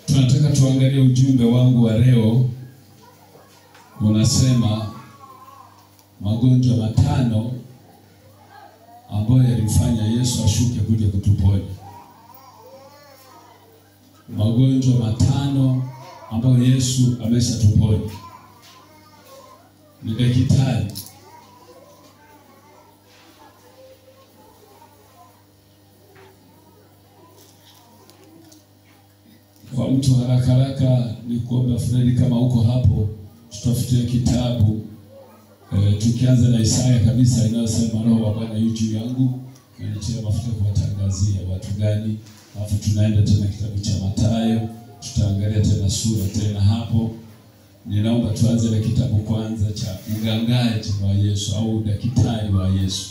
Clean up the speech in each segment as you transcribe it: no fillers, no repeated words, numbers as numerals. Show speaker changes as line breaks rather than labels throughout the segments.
Tunataka tuangalie ujumbe wangu wa leo. Unasema magonjwa matano ambayo yalimfanya Yesu ashuke kuja kutuponya. Magonjwa matano ambayo Yesu ameshatuponya. Ni daktari. Kwa mtu haraka ni kuomba Fred, kama uko hapo tutafutie kitabu tukianza na Isaya kabisa, inayosema Roho wa Bwana yu juu yangu, amenitia mafuta kuwatangazia watu gani. Alafu tunaenda tena kitabu cha Mathayo, tutaangalia tena sura tena hapo. Ninaomba tuanze na kitabu kwanza cha mgangaji wa Yesu au daktari wa Yesu.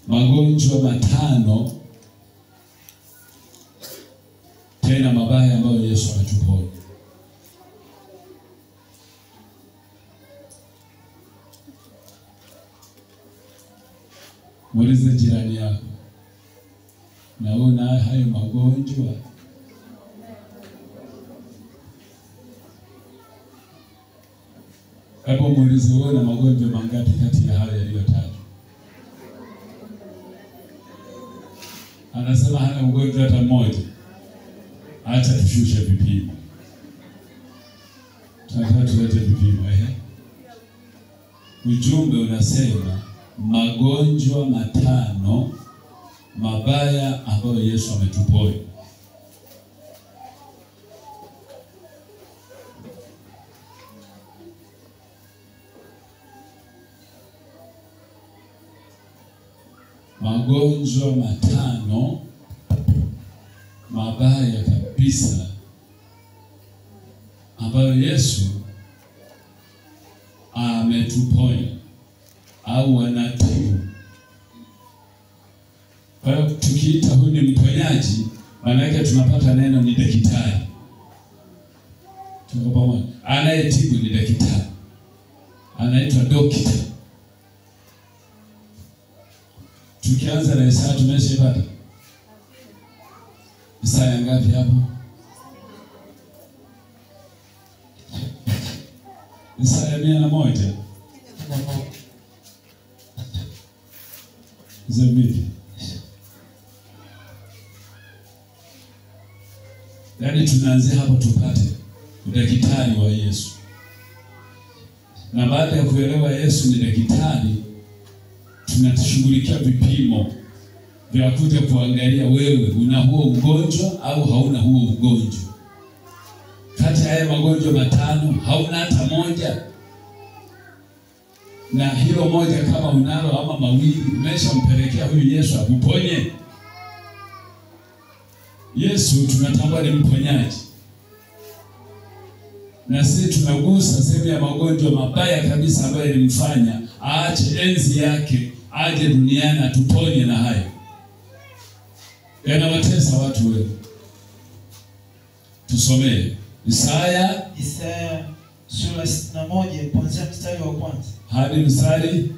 Magonjwa matano tena mabaya ambayo Yesu anatuponya. Muulize jirani yako, naona hayo magonjwa? Hapo muulize, wewe na magonjwa mangapi kati ya hayo yaliyotajwa? Anasema hana ugonjwa hata mmoja. Acha tushushe vipimo. Tunataka tulete vipimo. Ujumbe unasema magonjwa matano mabaya ambayo Yesu ametuponya. Magonjwa matano mabaya kabisa ambayo Yesu ametuponya au anatibu. Kwa hiyo tukiita huyu ni mponyaji, maana yake tunapata neno ni daktari. Tuko pamoja. Anayetibu ni daktari. Anaitwa dokta. Tukianza na Isaya tumeshapata. Isaya ngapi hapo? Isaya 101. Zambi. Yaani tunaanzia hapo tupate daktari wa Yesu. Na baada ya kuelewa Yesu ni daktari, tunashughulikia vipimo vya kuja kuangalia wewe una huo ugonjwa au hauna huo ugonjwa. Kati ya haya magonjwa matano hauna hata moja. Na hilo moja kama unalo ama mawili, umeshampelekea huyu Yesu akuponye. Yesu tunatambua ni mponyaji. Na sisi tunagusa sehemu ya magonjwa mabaya kabisa ambayo ilimfanya aache enzi yake aje duniani atuponye na hayo. Yanawatesa watu wewe. Tusomee Isaya
sura 61 kuanzia mstari wa kwanza
hadi mstari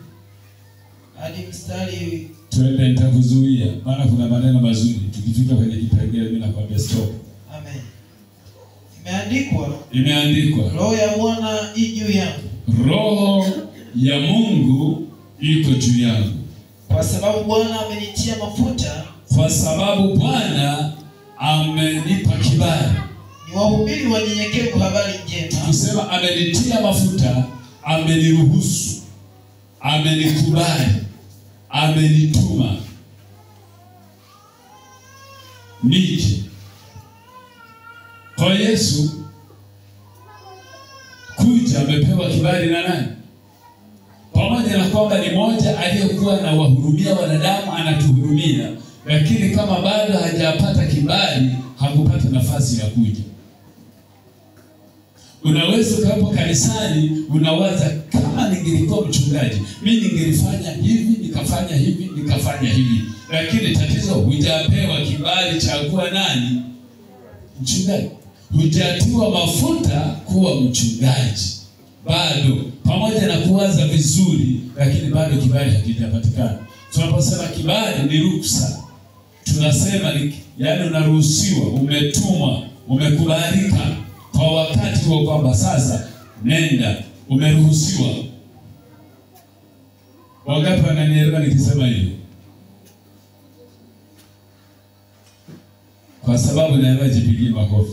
twende, nitakuzuia maana kuna maneno mazuri. Tukifika kwenye kipengele mimi nakwambia stop.
Amen.
Imeandikwa
Roho ya Bwana iko juu yangu.
Roho ya Mungu iko juu yangu.
Kwa sababu Bwana amenitia mafuta.
Kwa sababu Bwana amenipa kibali.
Niwahubiri wanyenyekevu habari njema.
Tusema amenitia mafuta, ameniruhusu, amenikubali, amenituma nije. Kwa Yesu kuja amepewa kibali na nani? Pamoja na kwamba ni moja aliyekuwa na wahurumia wanadamu, anatuhurumia, lakini kama bado hajapata kibali, hakupata nafasi ya kuja. Unaweza hapo kanisani unawaza, kama ningelikuwa mchungaji, mimi ningelifanya hivi, nikafanya hivi. Lakini tatizo hujapewa kibali cha kuwa nani? Mchungaji. Hujatiwa mafuta kuwa mchungaji. Bado pamoja na kuwaza vizuri, lakini bado kibali hakijapatikana. Tunaposema kibali ni ruksa. tunasema yaani unaruhusiwa, umetumwa, umekubalika kwa wakati huo kwamba sasa nenda, umeruhusiwa. Wangapi wananielewa nikisema hivyo? Kwa sababu naelewa, jipigie makofi.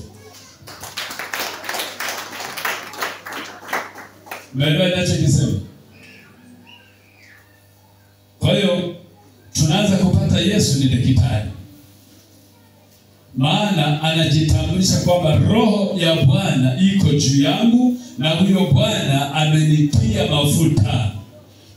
Umeelewa ninachokisema? Kwa hiyo tunaanza kupata Yesu ni daktari. Maana anajitambulisha kwamba roho ya Bwana iko juu yangu na huyo Bwana amenitia mafuta.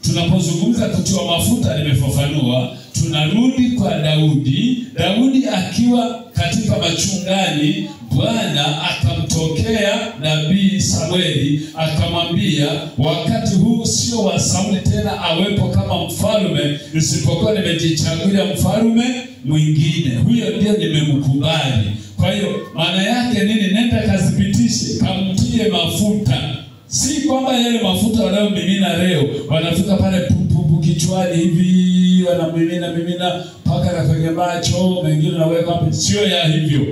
Tunapozungumza kutiwa mafuta, nimefafanua, tunarudi kwa Daudi. Daudi akiwa katika machungani, Bwana akamtokea nabii Samueli akamwambia, wakati huu sio wa Sauli tena awepo kama mfalme, isipokuwa nimejichagulia mfalme mwingine, huyo ndio nimemkubali. Kwa hiyo maana yake nini? Nenda kazipitishe, kamtie mafuta. Si kwamba yale mafuta wanayomimina leo wanafika pale pupu kichwani hivi wanamimina paka na kwenye macho, mengine naweka hapo, sio ya hivyo.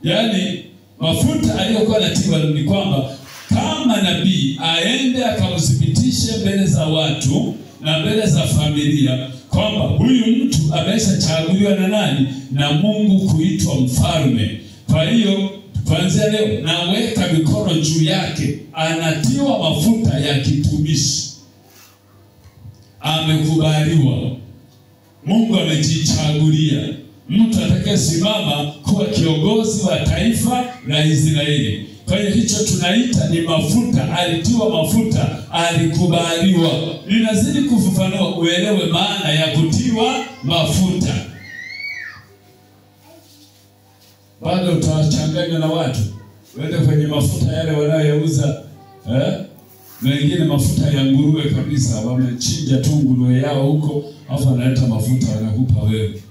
Yaani mafuta aliyokuwa anatiwa ni kwamba kama nabii aende akamthibitishe mbele za watu na mbele za familia kwamba huyu mtu ameshachaguliwa na nani? Na Mungu kuitwa mfalme. Kwa hiyo kuanzia leo naweka mikono juu yake, anatiwa mafuta ya kitumishi. Amekubaliwa. Mungu amejichagulia mtu atakayesimama kuwa kiongozi wa taifa la Israeli. Kwa hiyo hicho tunaita ni mafuta, alitiwa mafuta, alikubaliwa. Ninazidi kufafanua uelewe maana ya kutiwa mafuta. Bado utawachanganya na watu. Wende kwenye mafuta yale wanayouza, wengine mafuta ya nguruwe kabisa, wamechinja tu nguruwe yao huko, afu analeta mafuta wanakupa wewe.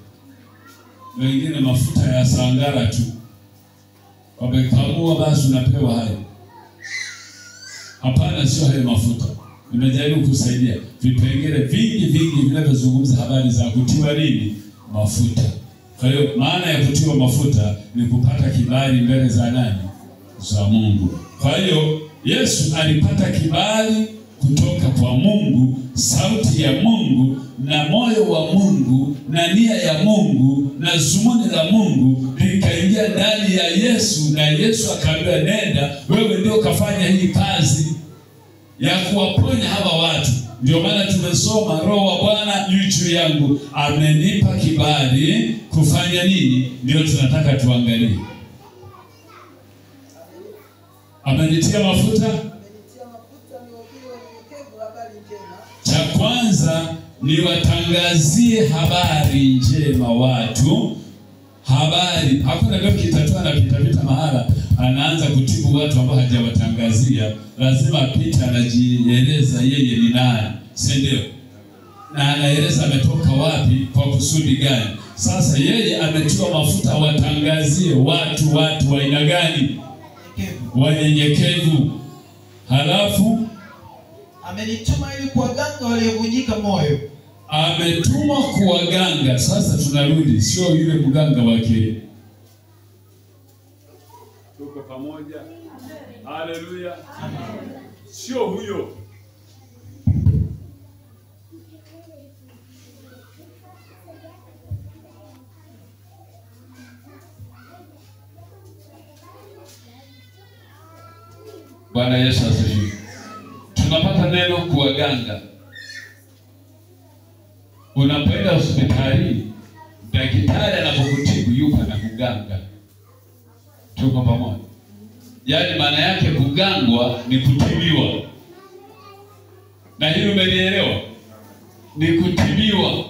Wengine mafuta ya sangara tu, wamekamua basi unapewa hayo. Hapana, sio hayo mafuta. Nimejaribu kusaidia vipengele vingi vinavyozungumza habari za kutiwa nini? Mafuta. Kwa hiyo maana ya kutiwa mafuta ni kupata kibali mbele za nani? Za Mungu. Kwa hiyo Yesu alipata kibali kutoka kwa Mungu, sauti ya Mungu na moyo wa Mungu na nia ya Mungu na zumuni la Mungu likaingia ndani ya Yesu, na Yesu akaambia, nenda wewe ndio kafanya hii kazi ya kuwaponya hawa watu. Ndio maana tumesoma roho wa Bwana yu juu yangu, amenipa kibali kufanya nini? Ndio tunataka tuangalie. Amenitia mafuta. Cha kwanza ni watangazie habari njema watu. Habari. Hakuna leo kitatua na pitapita mahala anaanza kutibu watu ambao hajawatangazia. Lazima pita anajieleza yeye ni nani, si ndio? Na anaeleza ametoka wapi, kwa kusudi gani. Sasa yeye ametiwa mafuta watangazie watu wa aina gani? Wanyenyekevu. Halafu
amenituma ili kuwaganga waliovunjika moyo.
Ametumwa kuwaganga. Sasa tunarudi, sio yule mganga wake. Tuko pamoja? Haleluya. Sio huyo. Bwana Yesu asifiwe. Tunapata neno kuwaganga. Unapoenda hospitali, daktari anapokutibu yuko na kuganga. Tuko pamoja? Yaani maana yake kugangwa ni kutibiwa. Na hilo umelielewa? Ni kutibiwa.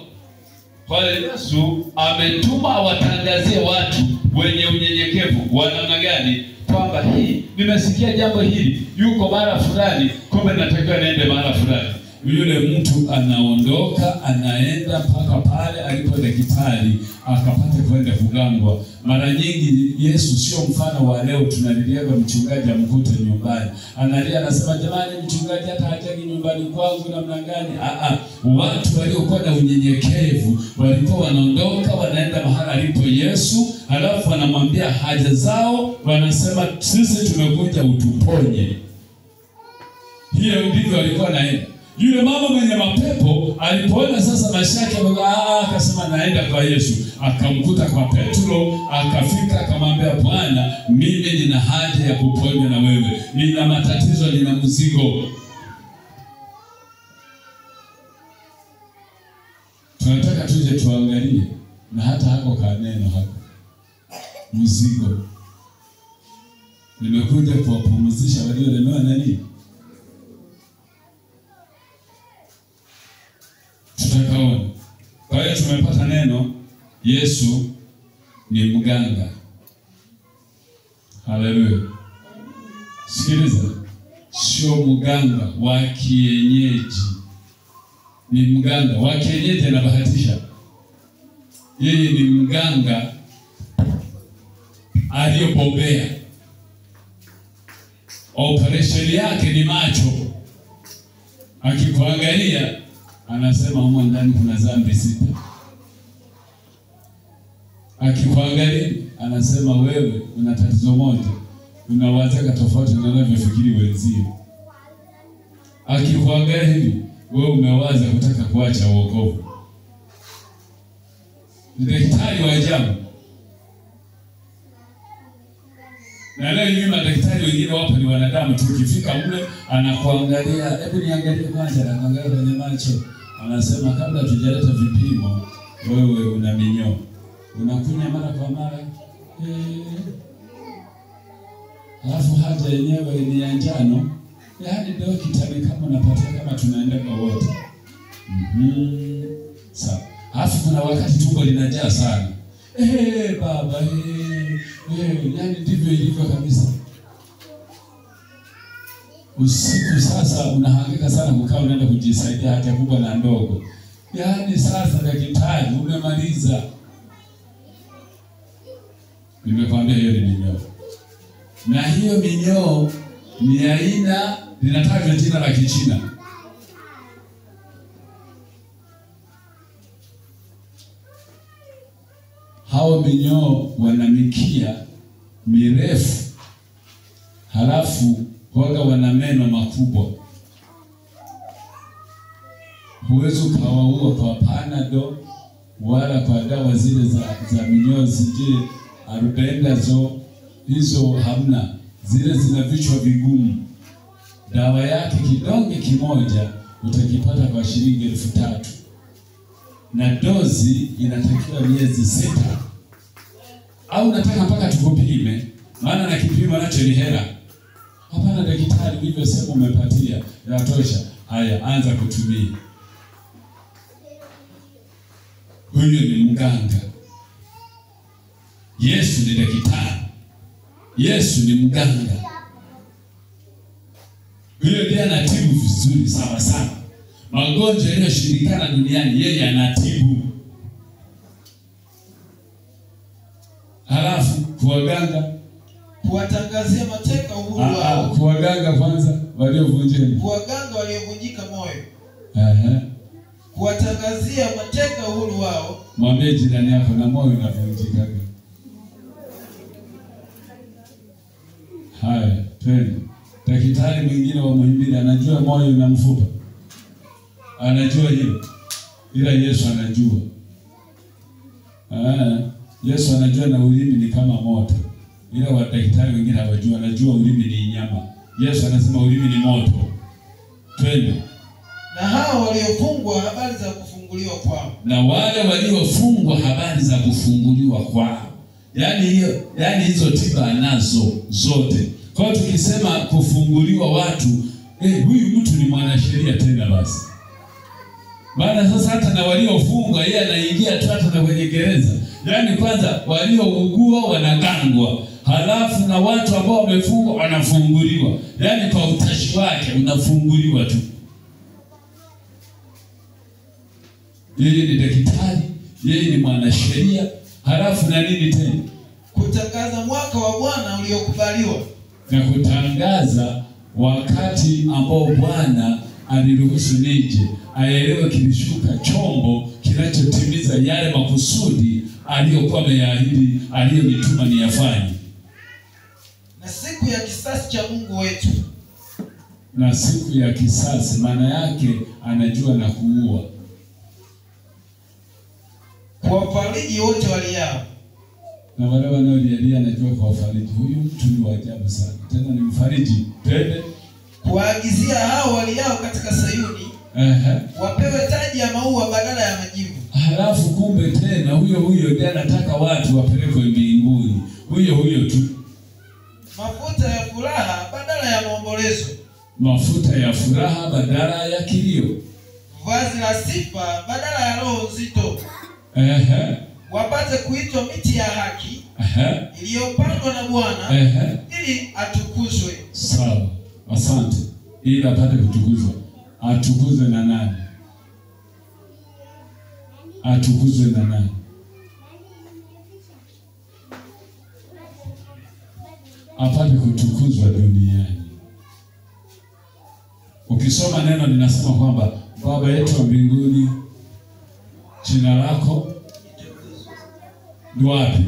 Kwa Yesu ametuma watangazie watu wenye unyenyekevu wa namna gani? Kwamba hii nimesikia jambo hili, yuko mara fulani, kumbe natakiwa niende mara fulani. Yule mtu anaondoka, anaenda mpaka pale alipo daktari akapata kwenda kugangwa. Mara nyingi Yesu sio mfano wa leo tunalilia mchungaji amkute nyumbani. Analia anasema, jamani, mchungaji hata hajaji nyumbani kwangu namna gani? Watu waliokuwa na unyenyekevu walikuwa wanaondoka, wanaenda mahali alipo Yesu, halafu wanamwambia haja zao, wanasema sisi tumekuja utuponye. Hiyo ndivyo walikuwa naenda. Yule mama mwenye mapepo alipoona sasa maisha yake, akasema naenda kwa Yesu. Akamkuta kwa Petro, akafika akamwambia, Bwana, mimi nina haja ya kuponywa na wewe. Nina matatizo, nina mzigo. Tunataka tuje tuangalie na hata hako kaneno hako. Mzigo. Nimekuja kuwapumzisha waliolemewa na nini? Tutakaona. Kwa hiyo tumepata neno, Yesu ni mganga. Haleluya. Sikiliza, sio mganga wa kienyeji. Ni mganga wa kienyeji anabahatisha. Yeye ni mganga aliyobobea. Operation yake ni macho. Akikuangalia anasema humo ndani kuna dhambi 6. Akikuangalia anasema wewe una tatizo moja, unawaza tofauti na unavyofikiri wenzio. Akikuangalia hivi, wewe umewaza kutaka kuacha wokovu. Ni daktari wa ajabu. Na leo hivi madaktari wengine wapo ni wanadamu tu. Ukifika mle anakuangalia, hebu niangalie kwanza, anaangalia kwenye macho. Anasema kabla tujaleta vipimo, wewe una minyoo. Unakunya mara kwa mara. Alafu haja yenyewe ni ya njano. Yaani ndio kitani kama unapatia kama tunaenda kwa wote. Sawa. Alafu kuna wakati tumbo linajaa sana. Baba, yaani ndivyo ilivyo kabisa. Usiku sasa unahangaika sana kukaa unaenda kujisaidia haja kubwa na ndogo. Yaani sasa daktari umemaliza. Nimekwambia hiyo ni minyoo. Na hiyo minyoo ni aina linatajwa jina la Kichina. Hao minyoo wana mikia mirefu, halafu waga wana meno makubwa. Huwezi ukawaua kwa panado wala kwa dawa zile za minyoo zile 40 hizo hamna. Zile zina vichwa vigumu. Dawa yake kidonge kimoja utakipata kwa shilingi 3,000. Na dozi inatakiwa miezi 6. Au nataka mpaka tukupime, maana na kipimo nacho ni hela. Hapana daktari, hivyo sema umepatia, yatosha. Haya, anza kutumia. Huyo ni mganga. Yesu ni daktari. Yesu ni mganga. Huyo ndiye anatibu vizuri sawa sawa. Magonjwa yanayoshirikana duniani yeye anatibu. Halafu kuwaganga,
kuwatangazia mateka uhuru wao.
Kuwaganga kwanza waliovunjika.
Kuwaganga waliovunjika moyo. Kuwatangazia mateka uhuru wao.
Mwambie jirani yako na moyo unavunjika. Haya, twende. Daktari mwingine wa Muhimbili anajua moyo na mfupa. Anajua hilo. Ila Yesu anajua. Yesu anajua na ulimi ni kama moto. Ila wadaktari wengine hawajua, anajua ulimi ni nyama. Yesu anasema ulimi ni moto. Twende.
Na hao waliofungwa habari za kufunguliwa kwao.
Na wale waliofungwa habari za kufunguliwa kwao. Yaani hizo tiba anazo zote. Kwa hiyo tukisema kufunguliwa watu, huyu mtu ni mwanasheria tena basi. Maana sasa hata na waliofungwa yeye anaingia tu hata na kwenye gereza. Yaani kwanza waliougua wanagangwa, halafu na watu ambao wamefungwa wanafunguliwa. Yaani kwa utashi wake unafunguliwa tu. yeye ni daktari, yeye ni mwanasheria, halafu na nini tena?
Kutangaza mwaka wa Bwana uliokubaliwa.
Na kutangaza wakati ambao Bwana aliruhusu nije, aelewe kilishuka chombo kinachotimiza yale makusudi aliyokuwa ameyaahidi, aliyonituma niyafanye.
Na siku ya kisasi cha Mungu wetu.
Na siku ya kisasi maana yake anajua na kuua.
Kuwafariji wote waliao.
Na wale wanaolialia anajua kuwafariji. Huyu mtu ni wa ajabu sana. Tena ni mfariji. Twende.
Kuwaagizia hao waliao katika Sayuni. Wapewe taji ya maua badala ya majivu.
Halafu kumbe tena huyo ndiye anataka watu wapelekwe mbinguni. Huyo tu.
Mafuta ya furaha badala ya maombolezo.
Mafuta ya furaha badala ya kilio.
Vazi la sifa badala ya roho nzito. Wapate kuitwa miti ya haki. Iliyopandwa na Bwana. Ili atukuzwe.
Sawa. Asante. Ili apate kutukuzwa. Atukuzwe na nani? Atukuzwe na nani? Apate kutukuzwa duniani. Ukisoma neno linasema kwamba Baba yetu wa mbinguni, jina lako ni wapi?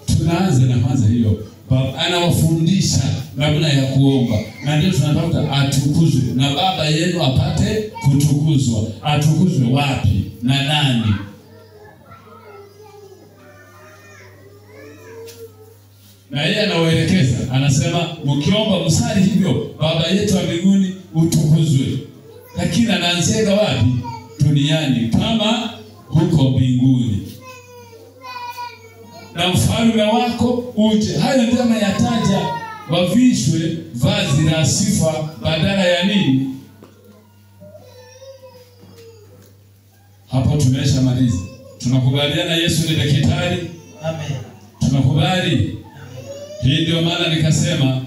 Tunaanza na kwanza hiyo. Baba anawafundisha namna ya kuomba. Na ndio tunatafuta atukuzwe. Na Baba yenu apate kutukuzwa. Atukuzwe wapi? Na nani? Na yeye anawaelekeza, anasema mkiomba msali hivyo, Baba yetu wa mbinguni utukuzwe. Lakini anaanzia wapi? Duniani kama huko mbinguni. Na ufalme wako uje. Hayo ndio anayataja, wavishwe vazi la sifa badala ya nini? Hapo tumeshamaliza. Tunakubaliana Yesu ni daktari?
Amen.
Tunakubali. Hii ndio maana nikasema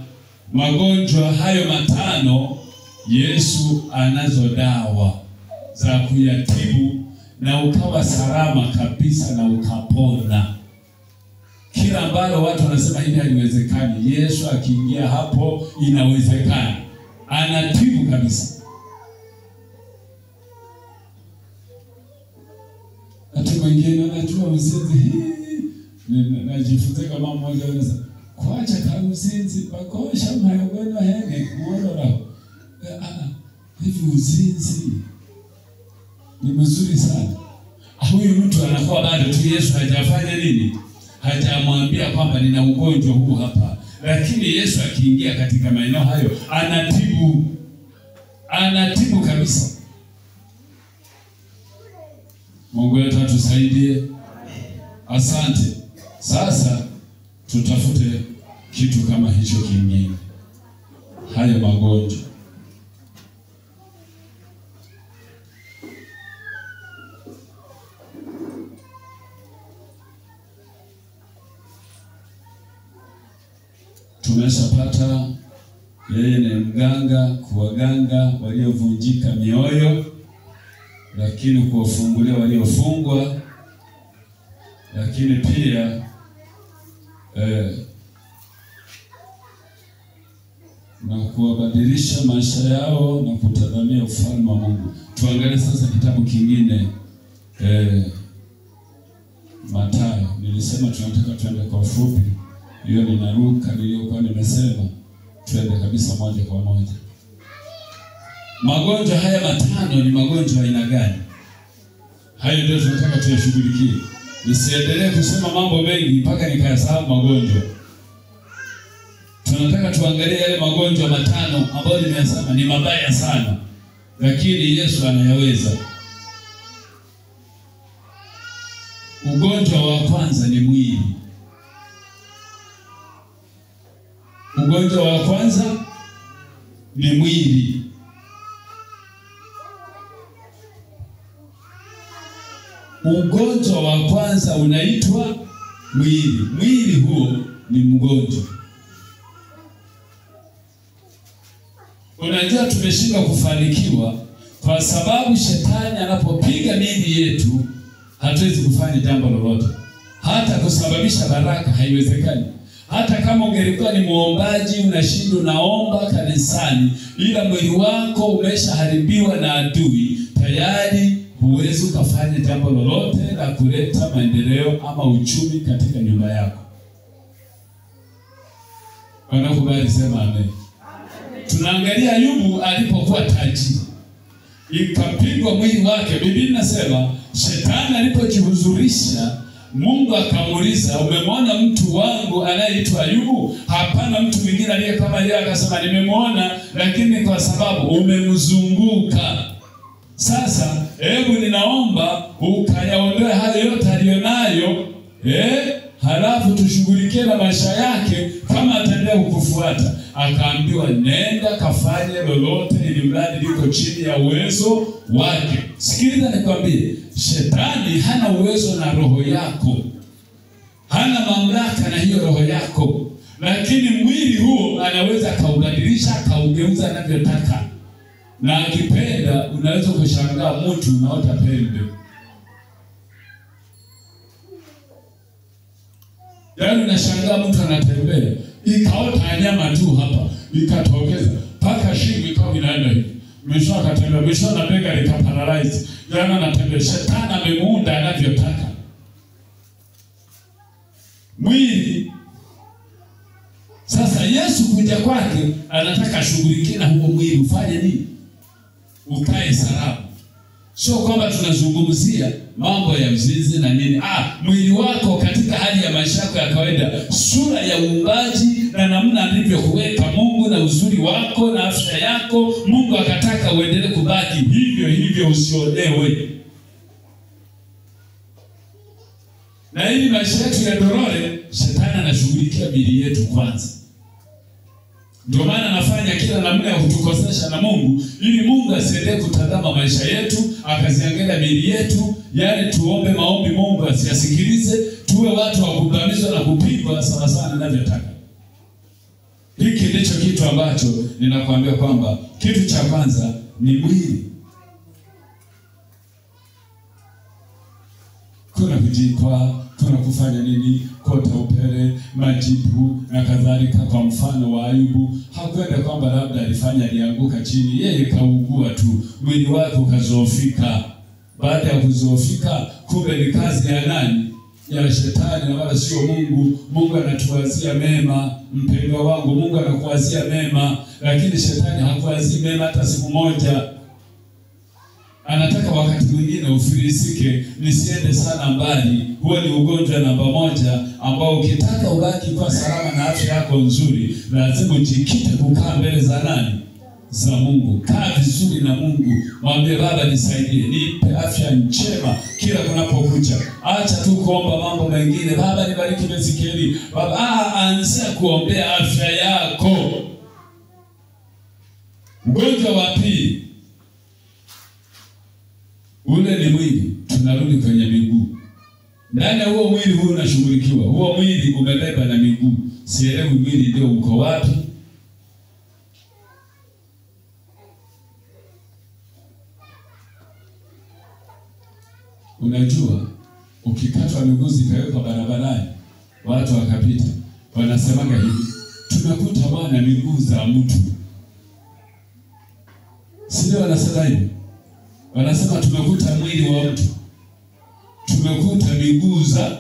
magonjwa hayo matano Yesu anazo dawa za kuyatibu na ukawa salama kabisa na ukapona. Kila ambalo watu wanasema hili haliwezekani, Yesu akiingia hapo inawezekana. Anatibu kabisa. Hata mwingine anajua uzinzi. Najifunza kama mmoja anasema kuacha uzinzi bakosha mayogano henge kuona. Hivi uzinzi ni mzuri sana. Huyu mtu anakuwa bado tu Yesu hajafanya nini? Hajamwambia kwamba nina ugonjwa huu hapa. Lakini Yesu akiingia katika maeneo hayo anatibu. Anatibu kabisa. Mungu wetu atusaidie. Asante. Sasa tutafute kitu kama hicho kingine. Haya magonjwa. Tumeshapata yeye ni mganga, kuwaganga waliovunjika mioyo, lakini kuwafungulia waliofungwa, lakini pia na kuwabadilisha maisha yao na kutazamia ufalme wa Mungu. Tuangalie sasa kitabu kingine, Mathayo. Nilisema tunataka tuende kwa ufupi. Hiyo ninaruka niliyokuwa nimesema. Tuende kabisa moja kwa moja. Magonjwa haya matano ni magonjwa aina gani? Hayo ndio tunataka tuyashughulikie. Nisiendelee kusema mambo mengi mpaka nikayasahau magonjwa. Tunataka tuangalie yale magonjwa matano ambayo nimeyasema ni mabaya sana, lakini Yesu anayaweza. Ugonjwa wa kwanza ni mwili. Ugonjwa wa kwanza ni mwili. Ugonjwa wa kwanza unaitwa mwili. Mwili huo ni mgonjwa. Unajua tumeshindwa kufanikiwa Kwa sababu shetani anapopiga miili yetu, hatuwezi kufanya jambo lolote. Hata kusababisha baraka haiwezekani. Hata kama ungelikuwa ni muombaji, unashinda unaomba kanisani, ila mwili wako umeshaharibiwa na adui, tayari huwezi kufanya jambo lolote la kuleta maendeleo ama uchumi katika nyumba yako. Wanakubali sema amen. Tunaangalia Ayubu alipokuwa tajiri, ikapigwa mwili wake. Biblia inasema shetani alipojihuzurisha, Mungu akamuuliza, umemwona mtu wangu anayeitwa Ayubu? Hapana mtu mwingine aliye kama yeye. Akasema, nimemwona, lakini kwa sababu umemzunguka. Sasa hebu ninaomba ukayaondoe hayo yote alionayo, halafu tushughulikie na maisha yake kama ataendelea kukufuata. Akaambiwa, nenda kafanye lolote ili mradi liko chini ya uwezo wake. Sikiliza nikwambie, shetani hana uwezo na roho yako, hana mamlaka na hiyo roho yako, lakini mwili huo anaweza kaubadilisha, kaugeuza anavyotaka. Na akipenda unaweza kushangaa mtu unaota pembe. Yaani unashangaa mtu anatembea, ikaota nyama tu hapa, ikatokeza paka shingo ikawa inaenda hivi. Mwisho akatembea, mwisho na bega likaparalyze. Yaani anatembea, shetani amemuunda anavyotaka. Mwili. Sasa Yesu kuja kwake anataka shughulikie na huo mwili, ufanye nini? Ukae salama. Sio kwamba tunazungumzia mambo ya mzizi na nini. Mwili wako katika hali ya maisha yako ya kawaida, sura ya uumbaji na namna alivyokuweka Mungu na uzuri wako na afya yako, Mungu akataka uendelee kubaki hivyo hivyo, usiolewe. Na ili maisha yetu ya dorore, shetani anashughulikia miili yetu kwanza. Ndio maana anafanya kila namna ya kutukosesha na Mungu, ili Mungu asiendelee kutazama maisha yetu, akaziangalia miili yetu. Yaani tuombe maombi Mungu asiyasikilize, tuwe watu wa kubamizwa na kupigwa sawa sana ninavyotaka. Hiki ndicho kitu ambacho ninakwambia kwamba kitu cha kwanza ni mwili. Kuna kujikwa, kuna kufanya nini, kota upele, majipu na kadhalika. Kwa mfano wa Ayubu, hakwenda kwamba labda alifanya alianguka chini, yeye kaugua tu, mwili wake ukazoofika. Baada ya kuzoofika, kumbe ni kazi ya nani? Ya shetani, na wala sio Mungu. Mungu anatuwazia mema, mpendwa wangu, Mungu anakuwazia mema, lakini shetani hakuwazii mema hata siku moja. Anataka wakati mwingine ufilisike, nisiende sana mbali. Huo ni ugonjwa namba 1 ambao ukitaka ubaki kwa salama na afya yako nzuri, lazima ujikite kukaa mbele za nani? Za Mungu. Kaa vizuri na Mungu. Mwambie, Baba nisaidie, nipe afya njema kila kunapokucha. Acha tu kuomba mambo mengine. Baba nibariki mesikeli. Baba, anza kuombea afya yako. Ugonjwa wa pili, ule ni mwili. Tunarudi kwenye miguu. Ndani ya huo mwili huo unashughulikiwa. Huo mwili umebeba na miguu. Sielewi mwili ndio uko wapi. Unajua, ukikatwa miguu zikawekwa barabarani, watu wakapita, wanasemaga hivi, tumekuta bwana miguu za mtu. Sio wanasema hivi? Wanasema tumekuta mwili wa mtu. Tumekuta miguu za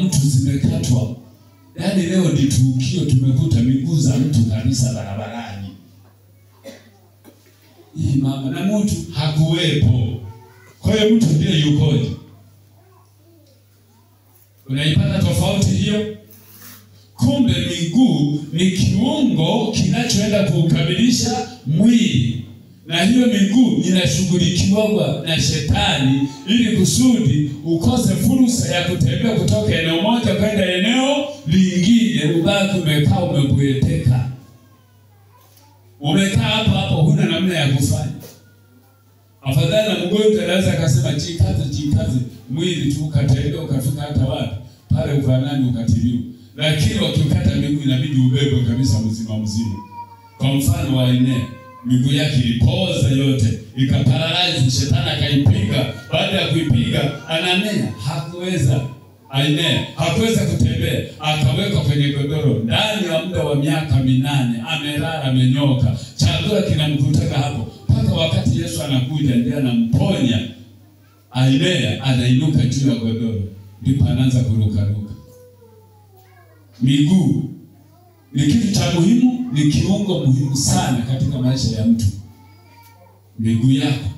mtu zimekatwa. Yaani leo ni tukio, tumekuta miguu za mtu kabisa barabarani. Hii mama, na mtu hakuwepo. Kwa hiyo mtu ndiye yukoje? Unaipata tofauti hiyo? Kumbe miguu ni kiungo kinachoenda kukamilisha mwili. Na hiyo miguu inashughulikiwa na shetani ili kusudi ukose fursa ya kutembea kutoka eneo moja kwenda eneo lingine, ubaki umekaa umebweteka. Umekaa hapo huna namna ya kufanya. Afadhali na mgonjwa anaweza akasema jikaze mwili tu ukatembea ukafika hata wapi pale ufanani ukatibiwa. Lakini wakikata miguu inabidi ubebe kabisa mzima. Kwa mfano wa Ainea, miguu yake ilipoza yote, ikaparalyze. Shetani akaipiga, baada ya kuipiga ananea, hakuweza kutembea, akawekwa kwenye godoro. Ndani ya muda wa miaka 8 amelala, amenyoka, chakula kinamkutaka hapo, mpaka wakati Yesu anakuja ndiye anamponya. Ainea anainuka juu ya godoro, ndipo anaanza kurukaruka. Miguu ni kitu cha muhimu, ni kiungo muhimu sana katika maisha ya mtu, miguu yako.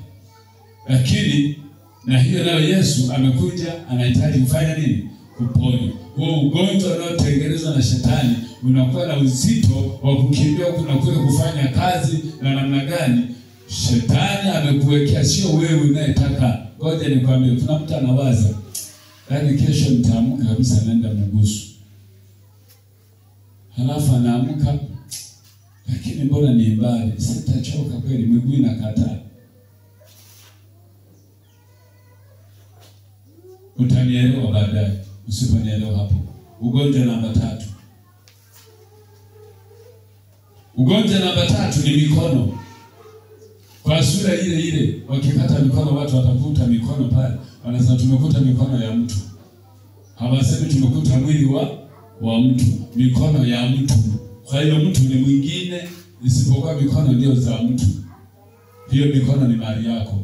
Lakini na hiyo nayo Yesu amekuja, anahitaji kufanya nini? Kuponya. Huo ugonjwa unaotengenezwa na shetani unakuwa na uzito wa kukimbia huku na kule kufanya kazi na namna gani. Shetani amekuwekea, sio wewe unayetaka. Ngoja nikwambie, kuna mtu anawaza, yaani kesho nitaamka kabisa naenda Mgusu. Halafu anaamka, lakini mbona ni mbali, sitachoka kweli, miguu inakataa. Utanielewa baadaye, usiponielewa hapo. Ugonjwa namba 3. Ugonjwa namba 3 ni mikono. Kwa sura ile ile, wakikata mikono watu watakuta mikono pale, wanasema tumekuta mikono ya mtu. Hawasemi tumekuta mwili wa mtu, mikono ya mtu. Kwa hiyo mtu ni mwingine, isipokuwa mikono ndio za mtu. Hiyo mikono ni mali yako.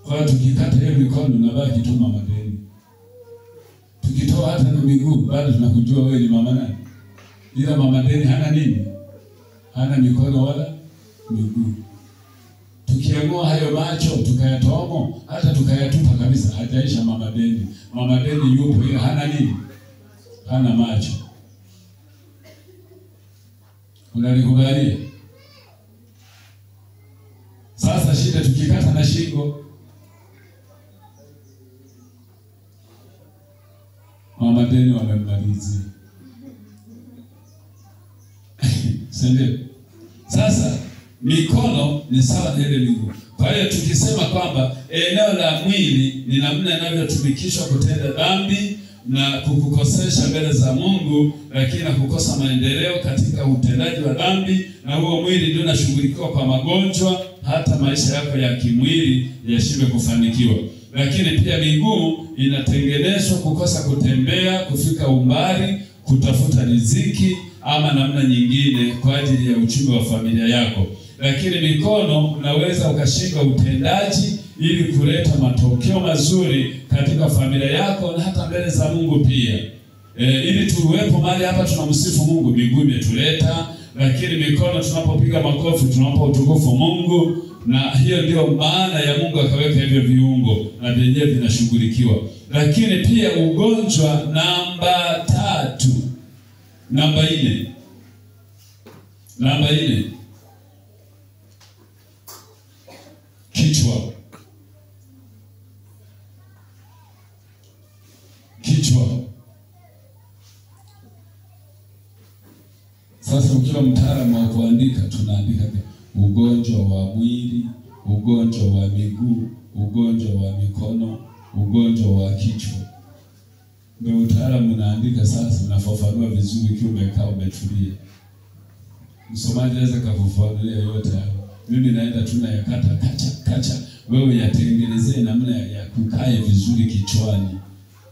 Kwa tukikata hiyo mikono unabaki tu mama deni. Tukitoa hata na miguu bado tunakujua wewe ni mama nani. Ila mama deni hana nini? Hana mikono wala miguu. Tukiamua hayo macho tukayatomo, hata tukayatupa kabisa, hajaisha mama deni. Mama deni yupo, ila hana nini? Hana macho. Unalikubalia? Sasa shida tukikata na shingo, mama deni wamemmalizi. Sende. Sasa mikono ni sawa na ile miguu. Kwa hiyo tukisema kwamba eneo la mwili ni namna inavyotumikishwa kutenda dhambi na kukukosesha mbele za Mungu, lakini na kukosa maendeleo katika utendaji wa dhambi, na huo mwili ndio unashughulikiwa kwa magonjwa, hata maisha yako ya kimwili yashindwe kufanikiwa. Lakini pia miguu inatengenezwa kukosa kutembea, kufika umbali, kutafuta riziki ama namna nyingine kwa ajili ya uchumi wa familia yako. Lakini mikono unaweza ukashika utendaji ili kuleta matokeo mazuri katika familia yako na hata mbele za Mungu pia. Ili tuwepo mahali hapa tunamsifu Mungu, miguu imetuleta, lakini mikono tunapopiga makofi tunampa utukufu Mungu, na hiyo ndio maana ya Mungu akaweka hivyo viungo na vyenyewe vinashughulikiwa. Lakini pia ugonjwa namba 3, namba 4. Kichwa. Sasa ukiwa mtaalamu wa kuandika, tunaandika ugonjwa wa mwili, ugonjwa wa miguu, ugonjwa wa mikono, ugonjwa wa kichwa. Ndio utaalamu unaandika. Sasa unafafanua vizuri ikiwa umekaa umetulia. Msomaji anaweza kufafanulia yote hayo. Mimi naenda tu na yakata kacha, wewe yatengenezee namna ya kukae vizuri kichwani.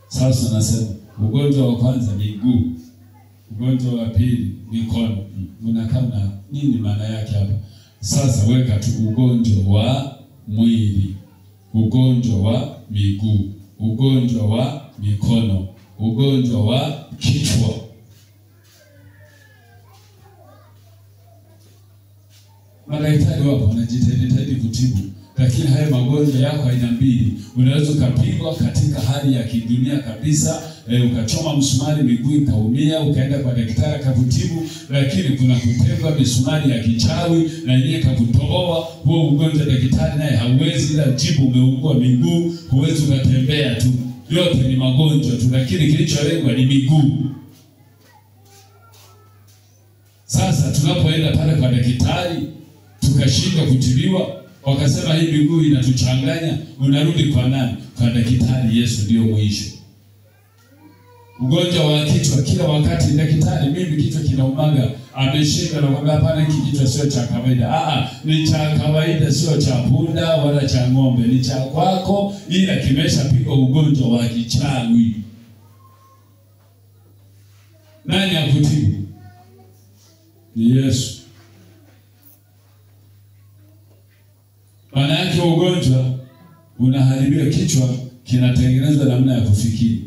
Sasa nasema ugonjwa wa kwanza miguu, ugonjwa wa pili mikono. Unakaa na nini maana yake hapa? Sasa weka tu ugonjwa wa mwili, ugonjwa wa miguu, ugonjwa wa mikono, ugonjwa wa kichwa. Madaktari wapo wanajitahidi kutibu, lakini haya magonjwa yako aina mbili. Unaweza ukapigwa katika hali ya kidunia kabisa, ukachoma msumari miguu ikaumia, ukaenda kwa daktari akakutibu, lakini kuna kutegwa misumari ya kichawi na yeye kakutoboa. Huo ugonjwa daktari naye hauwezi, ila jibu umeungua miguu, huwezi ukatembea tu. Yote ni magonjwa tu, lakini kilicholengwa ni miguu. Sasa tunapoenda pale kwa daktari tukashindwa kutibiwa, wakasema hii miguu inatuchanganya, unarudi kwa nani? Kwa daktari. Yesu ndio mwisho. Ugonjwa wa kichwa, kila wakati daktari, mimi kichwa kinaumaga, ameshinda na kwamba hapana, hiki kichwa sio cha kawaida. Ni cha kawaida, sio cha punda wala cha ng'ombe, ni cha kwako, ila kimeshapigwa ugonjwa wa kichawi. Nani akutibu? Ni Yesu. Maana yake ugonjwa unaharibia kichwa, kinatengeneza namna ya kufikiri.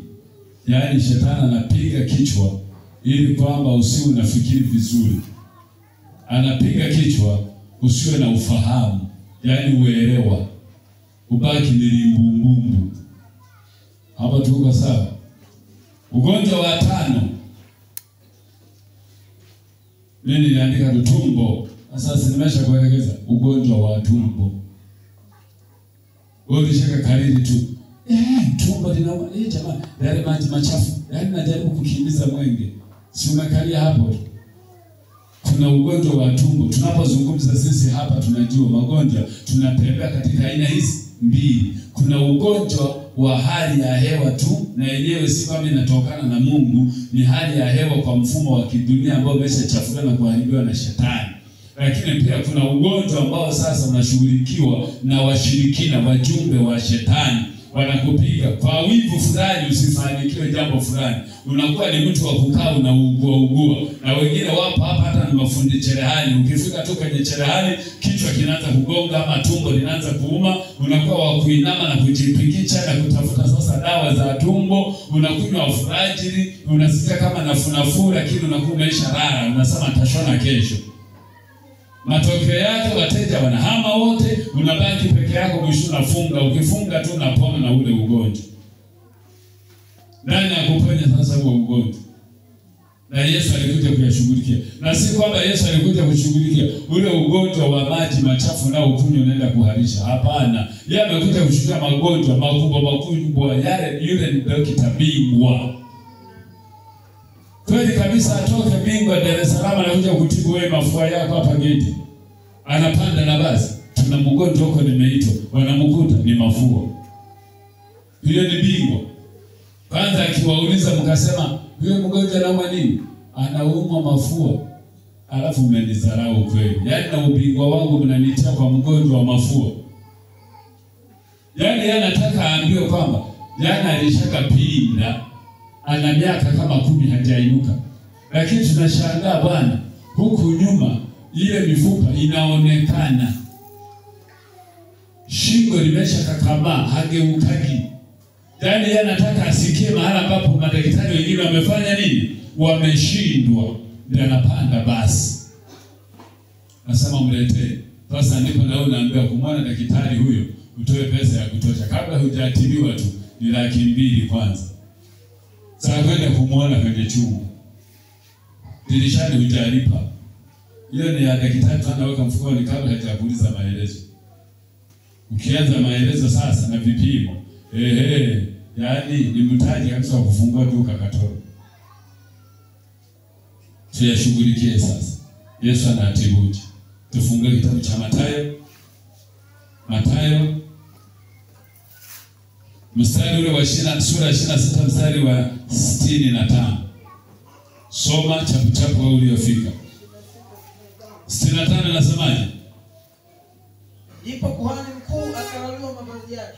Yaani shetani anapiga kichwa ili kwamba usiwe unafikiri vizuri. Anapiga kichwa usiwe na ufahamu, yaani uelewa. Ubaki ni limbumbumbu. Hapa tuko sawa? Ugonjwa wa 5. Mimi niliandika tumbo. Sasa nimesha kuelekeza ugonjwa wa tumbo. Wewe ulishaka kariri tu. Tumbo linauma. Jamani, yale maji machafu. Yaani najaribu kukimbiza mwenge. Si umekalia hapo. Kuna ugonjwa wa tumbo. Tunapozungumza sisi hapa tunajua magonjwa tunatembea katika aina hizi mbili. Kuna ugonjwa wa hali ya hewa tu, na yenyewe si kama inatokana na Mungu, ni hali ya hewa kwa mfumo wa kidunia ambao umeshachafuliwa na kuharibiwa na shetani. Lakini pia kuna ugonjwa ambao sasa unashughulikiwa na washirikina, wajumbe wa shetani. Wanakupiga kwa wivu fulani usifanikiwe jambo fulani. Unakuwa ni mtu wa kukaa unaugua. Na wengine wapo hapa hata ni mafundi cherehani. Ukifika tu kwenye cherehani, kichwa kinaanza kugonga ama tumbo linaanza kuuma, unakuwa wa kuinama na kujipikicha na kutafuta sasa dawa za tumbo, unakunywa Furajili, unasikia kama nafunafuu, lakini unakuwa umeisha rara, unasema tashona kesho. Matokeo yake wateja wanahama wote, unabaki peke yako, mwisho unafunga. Ukifunga tu unapona na ule ugonjwa. Nani akuponya sasa huo ugonjwa? Na Yesu alikuja kuyashughulikia. Na si kwamba Yesu alikuja kushughulikia ule ugonjwa wa maji machafu na ukunywa unaenda kuharisha. Hapana. Yeye amekuja kushughulikia magonjwa makubwa yale, yule ni daktari bingwa. Kweli kabisa, atoke bingwa Dar es Salaam anakuja kutibu wewe mafua yako hapa geti. Anapanda na basi. Tuna mgonjwa huko nimeitwa. Wanamkuta ni mafua. Huyo ni bingwa. Kwanza akiwauliza mkasema, huyo mgonjwa anauma nini? Anaumwa mafua. Alafu mmenidharau kweli. Yaani na ubingwa wangu mnanitia kwa mgonjwa wa mafua. Yaani yeye anataka aambiwe kwamba jana alishakapinda, ana miaka kama 10 hajainuka. Lakini tunashangaa bwana, huku nyuma ile mifupa inaonekana. Shingo limeshakakamaa, hageukaki. Yaani yeye anataka asikie mahali ambapo madaktari wengine wamefanya nini? Wameshindwa. Ndio anapanda basi. Nasema mletee. Sasa ndipo na wewe unaambiwa kumwona daktari huyo, utoe pesa ya kutosha. Kabla hujatibiwa tu ni 200,000 kwanza. Sasa kwenda kumwona kwenye chumba. Dirishani hujalipa. Hiyo ni ya daktari anaweka mfukoni kabla hajakuuliza maelezo. Ukianza maelezo sasa na vipimo. Yaani ni mtaji kabisa kufungua duka Katoro. Tuyashughulikie sasa. Yesu anatibuje. Tufungue kitabu cha Mathayo mstari ule wa sura 26 mstari wa 65. Soma chapu uliofika. 65 nasemaje?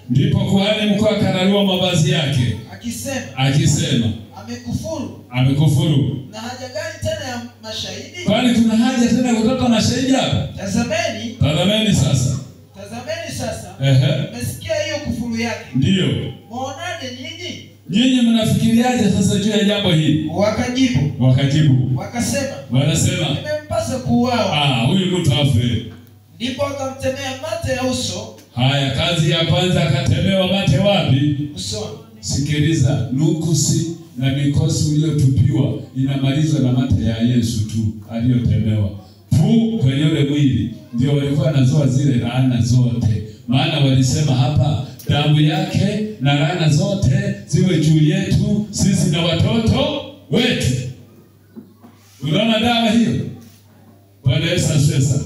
Ndipo kuhani mkuu
akararua mavazi yake. Akisema amekufuru.
Na haja gani tena ya mashahidi?
Kwani kuna haja tena kutoka mashahidi hapa? Tazameni sasa.
Mmesikia hiyo kufuru yake.
Ndio.
Muonaje nyinyi?
Nyinyi mnafikiriaje sasa juu ya jambo hili? Wakajibu. Wanasema
imempasa kuuawa.
Huyu mtu afe.
Ndipo akamtemea mate ya uso.
Haya, kazi ya kwanza akatemewa mate wapi?
Usoni.
Sikiliza, nukusi na mikosi uliotupiwa inamalizwa na mate ya Yesu tu aliyotemewa. Kwenye ule mwili ndio walikuwa nazoa zile laana zote. Maana walisema hapa, damu yake na laana zote ziwe juu yetu sisi na watoto wetu. Unaona dawa hiyo? Bwana Yesu asifiwe sana.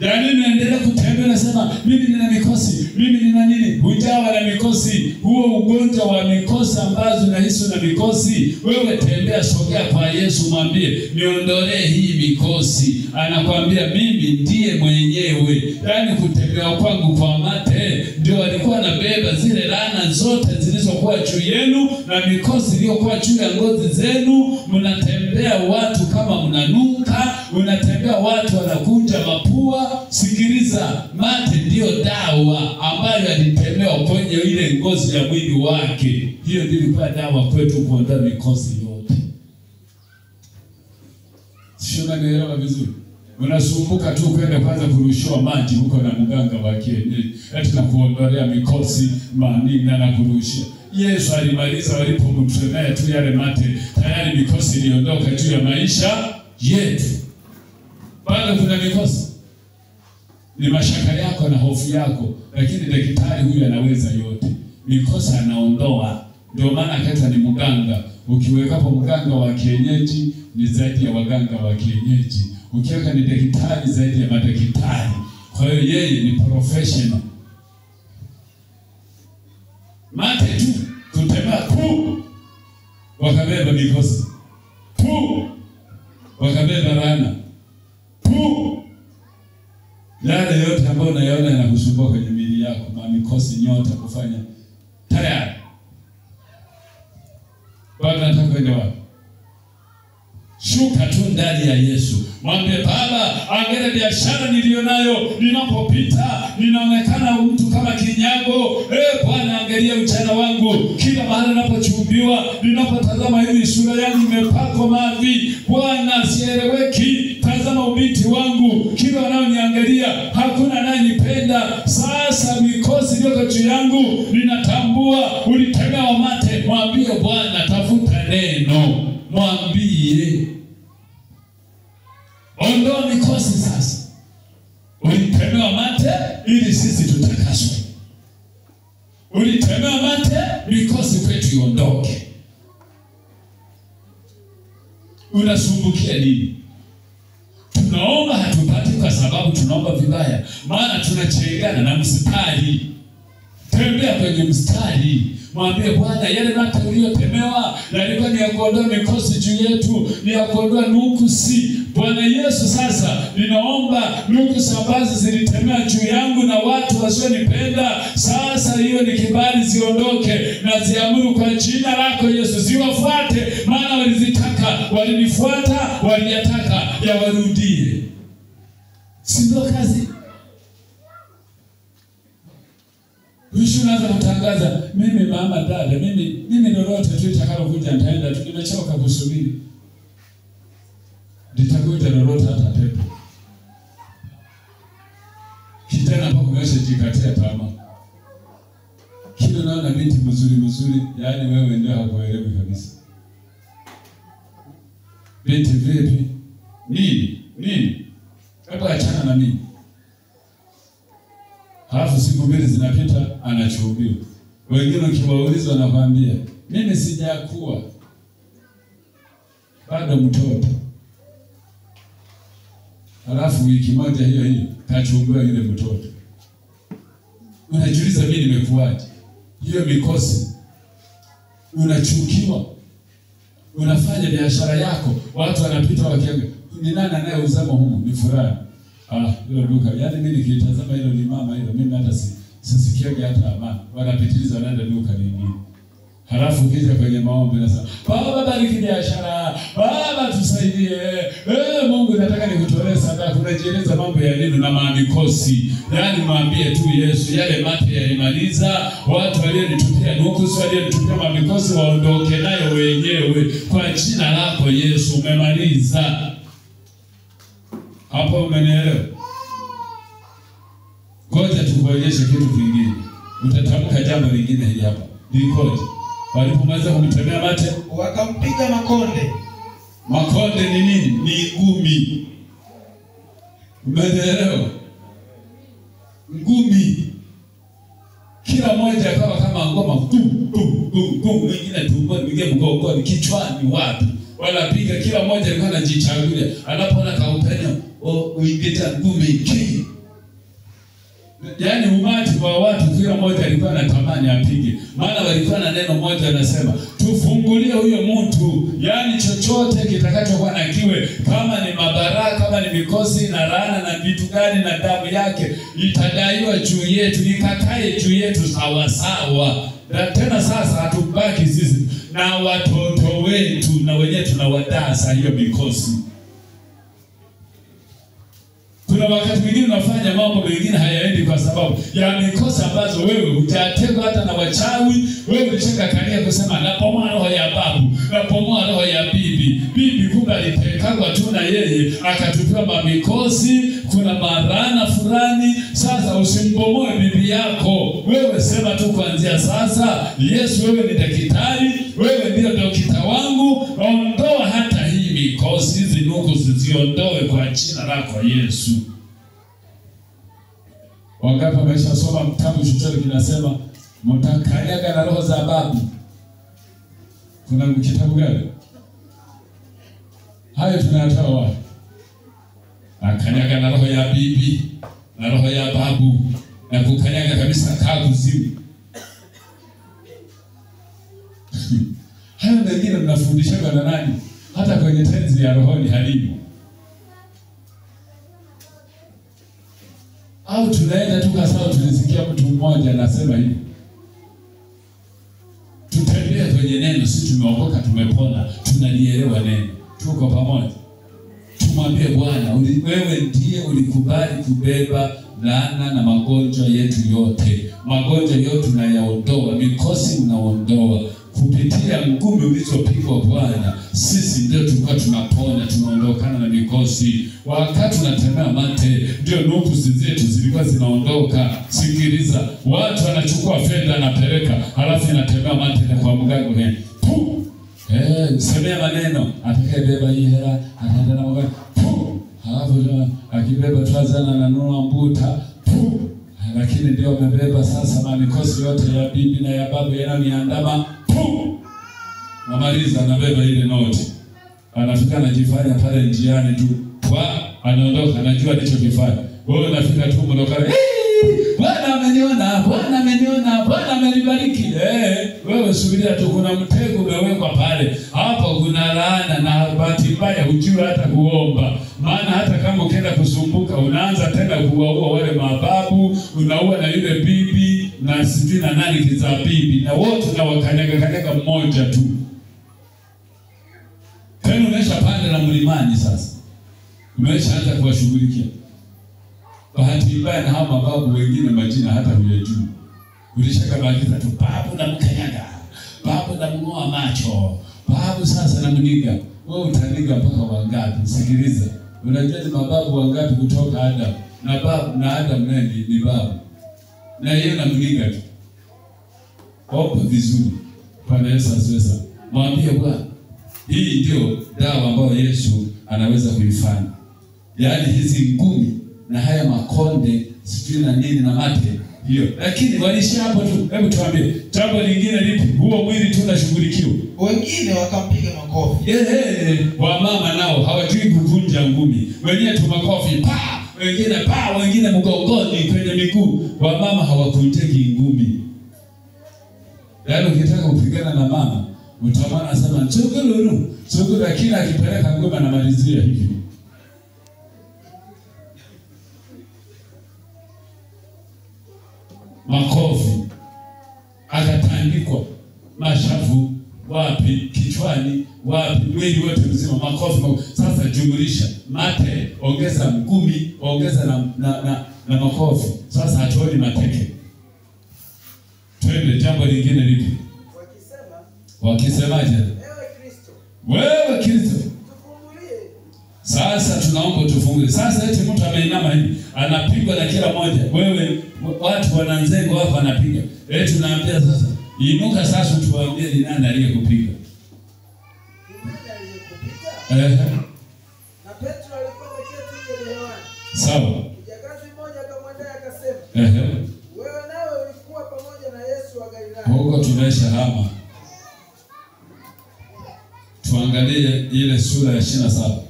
Yaani unaendelea kutembea nasema mimi nina mikosi, mimi nina nini? Hujawa na mikosi. Huo ugonjwa wa mikosi ambazo unahisi una mikosi, wewe tembea, sogea kwa Yesu, mwambie niondolee hii mikosi. Anakuambia mimi ndiye mwenyewe. Yaani kutembea kwangu kwa mate ndio alikuwa anabeba zile laana zote zilizokuwa juu yenu na mikosi iliyokuwa juu ya ngozi zenu. Mnatembea watu kama mnanuka, unatembea watu wanakunja mapua. Sikiliza, mate ndio dawa ambayo alitemewa kwenye ile ngozi ya mwili wake. Hiyo ndio ilikuwa dawa kwetu kuondoa mikosi yote. Sio unaelewa vizuri? Unasumbuka tu kwenda kwanza kurushiwa maji huko na mganga wa kienyeji. Eti na kuondolea mikosi manini na kurushia. Yesu alimaliza walipomtemea tu yale mate, tayari mikosi iliondoka juu ya maisha yetu. Bado kuna mikosi. Ni mashaka yako na hofu yako, lakini daktari huyu anaweza yote. Mikosi anaondoa. Ndio maana akaita ni mganga. Ukiwekapo mganga wa kienyeji ni zaidi ya waganga wa kienyeji. Ukiweka ni daktari zaidi ya madaktari. Kwa hiyo yeye ni professional. Mate tu kutembea tu wakabeba mikosi tu wakabeba laana tu. Yale yote ambayo unayaona yanakusumbua kwenye miili yako, mikosi, nyota, kufanya tayari. Baba nataka kwenda wapi? Shuka tu ndani ya Yesu. Mwambie Baba, angalia biashara nilionayo, ninapopita ninaonekana mtu kama kinyago. Bwana angalia ujana wangu, kila mahali ninapochumbiwa, ninapotazama hivi sura yangu imepakwa mavi. Bwana sieleweki. Tazama ubinti wangu, kila wanaoniangalia hakuna anayenipenda. Sasa mikosi iliyo juu yangu ninatambua ulitemewa mate. Mwambie Bwana, tafuta neno. Mwambie ondoa mikosi sasa. Ulitemewa mate ili sisi tutakaswe. Ulitemewa mate mikosi kwetu iondoke. Unasumbukia nini? Tunaomba hatupati kwa sababu tunaomba vibaya. Maana tunachengana na mstari. Tembea kwenye mstari. Mwambie Bwana, yale mate uliyotemewa yalikuwa ni ya kuondoa mikosi juu yetu, ni ya kuondoa nukusi. Bwana Yesu, sasa ninaomba nukusi ambazo zilitemea juu yangu na watu wasionipenda, sasa hiyo ni kibali ziondoke, na ziamuru kwa jina lako Yesu. Ziwafuate, maana walizitaka, walinifuata, waliyataka yawarudie. Si ndio kazi? Wishu unaanza kutangaza, mimi mama, dada, mimi lolote tu itakalo kuja nitaenda tu, nimechoka kusubiri. Litakuja lolote hata pepo. Kijana hapo kumesha jikatia tamaa. Kile unaona binti mzuri, yaani wewe ndio hakuelewi kabisa. Binti vipi? Nini? Hebu achana na mimi. Halafu siku mbili zinapita anachuhubiwa. Wengine ukiwauliza wanakuambia, mimi sijakuwa, bado mtoto. Halafu wiki moja hiyo kachuhubiwa yule mtoto. Unajiuliza mimi nimekuaje? Hiyo mikosi. Unachukiwa. Unafanya biashara yako, watu wanapita wakiangalia, ni nani anayeuzama huko? Ni fulani. Hilo duka. Yaani mimi nikitazama hilo ni mama hilo, mimi hata sisikiage hata amani. Wanapitiliza naenda duka lingine. Halafu ukija kwenye maombi nasema, Baba bariki biashara, Baba tusaidie. Mungu nataka nikutolee sadaka. Unajieleza mambo ya nini na mikosi? Yaani mwambie tu Yesu, yale mate yalimaliza. Watu walionitupia nukusi, walionitupia mikosi waondoke nayo wenyewe kwa jina lako Yesu. Umemaliza. Hapo umenielewa? Ngoja tukuonyeshe kitu kingine. Utatamka jambo lingine hili hapa. Likoje? Walipomaliza kumtemea mate,
wakampiga makonde.
Makonde ni nini? Ni ngumi. Umenielewa? Ngumi. Kila mmoja akawa kama ngoma, mwingine tumboni, mwingine mgongoni, kichwani, wapi. Wanapiga, kila mmoja alikuwa anajichagulia. Anapoona kaupenya, uingeta ngumi, yaani umati wa watu kila mmoja alikuwa anatamani apige. Maana walikuwa na neno moja anasema, tufungulie huyo mtu, yaani chochote kitakachokuwa na kiwe, kama ni mabaraka, kama ni mikosi na laana na vitu gani na damu yake, itadaiwa juu yetu, ikakae juu yetu sawa sawa. Na tena sasa hatubaki sisi na watoto wetu na wenyewe tunawadasa hiyo mikosi. Kuna wakati mwingine unafanya mambo mengine hayaendi kwa sababu ya mikosi ambazo wewe hujategwa hata na wachawi. Wewe ulicheka kalia kusema napomoa roho ya babu, napomoa roho ya bibi. Bibi kumbe alitekagwa tu na yeye akatupiwa mamikosi, kuna marana fulani. Sasa usimbomoe bibi yako. Wewe sema tu kuanzia sasa, Yesu wewe ni daktari, wewe ndio dokita wangu, ondoa hata hii mikosi, hizi nuku ziondoe kwa jina lako Yesu. Wangapi wameshasoma kitabu chochote kinasema mtakanyaga na roho za babu? Kuna kitabu gani? Hayo tunayatoa wapi? Akanyaga na roho ya bibi na roho ya babu na kukanyaga kabisa kabuzimu. Hayo mengine mnafundishwa na nani? Hata kwenye tenzi ya rohoni halimu. Au tunaenda tu kwa sababu tulisikia mtu mmoja anasema hivi. Tutembee kwenye neno, sisi tumeokoka, tumepona, tunalielewa neno. Tuko pamoja. Tumwambie Bwana, wewe ndiye ulikubali kubeba laana na magonjwa yetu yote. Magonjwa yote unayaondoa, mikosi unaondoa. Kupitia ngumi ulizopigwa Bwana, sisi ndio tulikuwa tunapona, tunaondokana na mikosi. Wakati tunatembea mate, ndio nuku zetu zilikuwa zinaondoka. Sikiliza, watu wanachukua fedha na peleka, halafu inatembea mate na kwa mganga gani? Semea maneno, atakayebeba hii hela ataenda na mganga. Halafu akibeba tuazana na nunua mbuta. Lakini ndio amebeba sasa mikosi yote ya bibi na ya babu yananiandama. Namaliza anabeba ile noti. Anafika anajifanya pale njiani tu. Anaondoka, anajua alichokifanya. Wewe unafika tu mlokale. Bwana ameniona, Bwana ameniona, Bwana amenibariki. Wewe subiria tu, kuna mtego umewekwa pale. Hapo kuna laana na bahati mbaya hujui hata kuomba. Maana hata kama ukienda kusumbuka unaanza tena kuwaua wale mababu, unaua na yule bibi na sijui na nani kiza bibi, na wote na wakanyaga mmoja tu. Tena umeshapanda na mlimani sasa. Umeshaanza kuwashughulikia. Bahati mbaya na hao mababu wengine majina hata huyajui. Ulishakabaliza tu, babu na mkanyaga, babu na mngoa macho, babu sasa na mniga. Wewe utaniga mpaka wangapi? Sikiliza. Unajua ni mababu wangapi kutoka Adam? Na babu na Adam ni babu. Na yeye na mniga tu. Omba vizuri. Bwana Yesu asifiwe. Mwambie Bwana, hii ndio dawa ambayo Yesu anaweza kuifanya. Yaani hizi ngumi na haya makonde sijui na nini na mate hiyo. Lakini walisha hapo tu. Hebu tuambie, jambo lingine lipi? Huo mwili tu unashughulikiwa.
Wengine wakampiga makofi.
Wa mama nao hawajui kuvunja ngumi. Wenyewe tu makofi pa, wengine pa, wengine mgongoni kwenye miguu. Wa mama hawakuteki ngumi. Yaani ukitaka kupigana na mama, utamana anasema chogoloro. Chogoloro kila akipeleka ngoma na malizia hivi. Makofi akatandikwa mashavu wapi, kichwani wapi, mwili wote mzima makofi. Sasa jumlisha mate, ongeza ngumi, ongeza na makofi. Sasa hatuoni mateke. Twende jambo lingine lipi? Wakisemaje? Wewe Kristo tufungulie. Sasa tunaomba tufungulie. Sasa eti mtu ameinama hivi anapigwa na kila moja. Wewe watu wananzengo hapa anapiga. Tunaambia sasa inuka sasa tuwaambie ni nani aliyekupiga. Na
Petro alikuwa ameketi kwenye hewani.
Sawa.
Kijakazi mmoja akamwendea akasema, wewe nawe ulikuwa pamoja na Yesu wa Galilaya.
Huko tumesha hama. Tuangalie ile sura ya 27.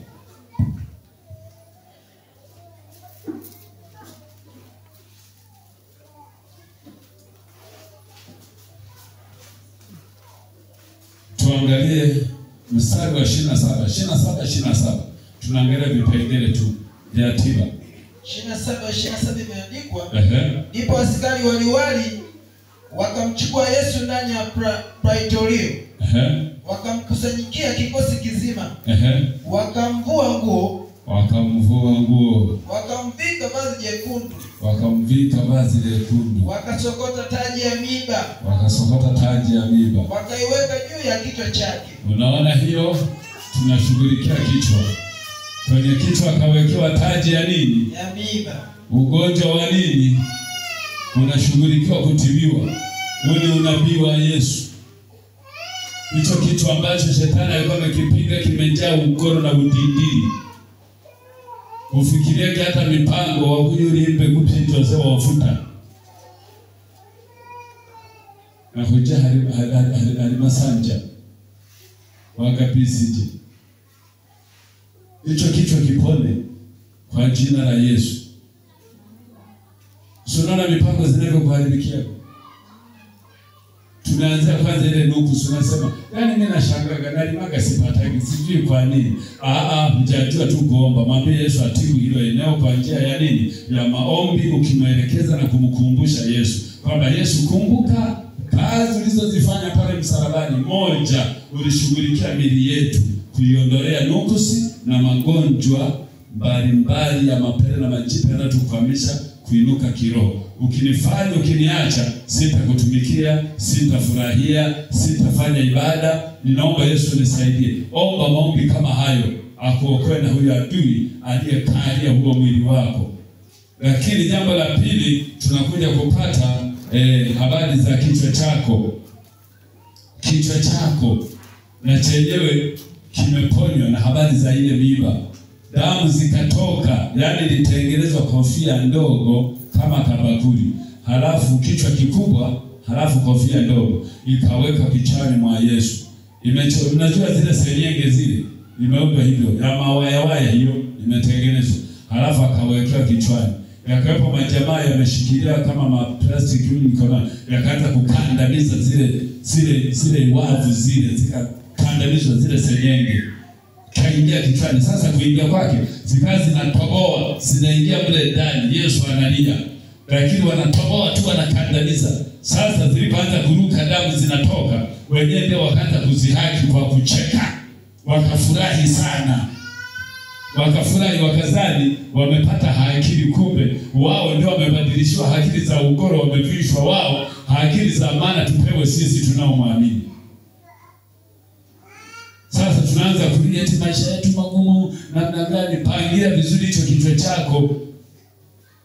tuangalie mstari wa 27. Tunaangalia vipengele tu vya tiba.
27 imeandikwa, ndipo askari waliwali wakamchukua Yesu ndani ya praetorio. Wakamkusanyikia kikosi kizima. Wakamvua nguo. Wakamvika vazi jekundu. Wakasokota taji ya miiba. Wakaiweka juu ya kichwa chake.
Unaona hiyo? Tunashughulikia kichwa. Kwenye kichwa akawekewa taji ya nini?
Ya miiba.
Ugonjwa wa nini? Unashughulikiwa kutibiwa. Ule unabii wa Yesu. Hicho kichwa ambacho shetani alikuwa amekipiga kimejaa ukoro na udindiri. Ufikirie hata mipango wa kujulimbe kupitwa sawa wafuta. Na kuja halimasanja. Wagabisije. Hicho kichwa kipone kwa jina la Yesu. Unaona mipango zinavyokuharibikia. Tunaanza kwanza ile nuku tunasema, yaani mimi nashangaa nalimaga sipataki sijui kwa nini. Mjajua tu kuomba. Mwambie Yesu atibu hilo eneo kwa njia ya nini? Ya maombi, ukimwelekeza na kumkumbusha Yesu. Kwamba Yesu, kumbuka kazi ulizozifanya pale msalabani. Moja, ulishughulikia miili yetu kuiondolea nukusi na magonjwa mbalimbali ya mapele na majipu yanayotukwamisha kuinuka kiroho. Ukinifanya, ukiniacha, sitakutumikia, sitafurahia, sitafanya ibada. Ninaomba Yesu nisaidie. Omba maombi kama hayo, akuokoe na huyo adui aliyekalia huo mwili wako. Lakini jambo la pili, tunakuja kupata habari za kichwa chako. Kichwa chako na chenyewe kimeponywa na habari za ile miiba. Damu zikatoka, yani litengenezwa kofia ndogo kama kabakuli. Halafu kichwa kikubwa, halafu kofia ndogo ikaweka kichwani mwa Yesu. Unajua zile senyenge zile imeundwa hivyo, ya mawaya hiyo imetengenezwa. Halafu akawekewa kichwani. Yakawepo majamaa yameshikilia kama maplastiki mkono, yakaanza kukandamiza zile wavu zikakandamizwa zile senyenge. Kaingia kichwani. Sasa kuingia kwake zikazi zinatoboa, zinaingia mle ndani. Yesu analia, lakini wanatoboa tu, wanakandamiza. Sasa zilipoanza kuruka, damu zinatoka, wenyewe ndio wakaanza kuzihaki kwa kucheka. Wakafurahi sana. Wakafurahi, wakazani wamepata akili, kumbe wao ndio wamebadilishwa akili za ukoro, wamevishwa wao akili za maana tupewe sisi tunaomwamini. Sasa tunaanza kulia eti maisha yetu magumu namna gani. Pangia vizuri hicho kichwa chako.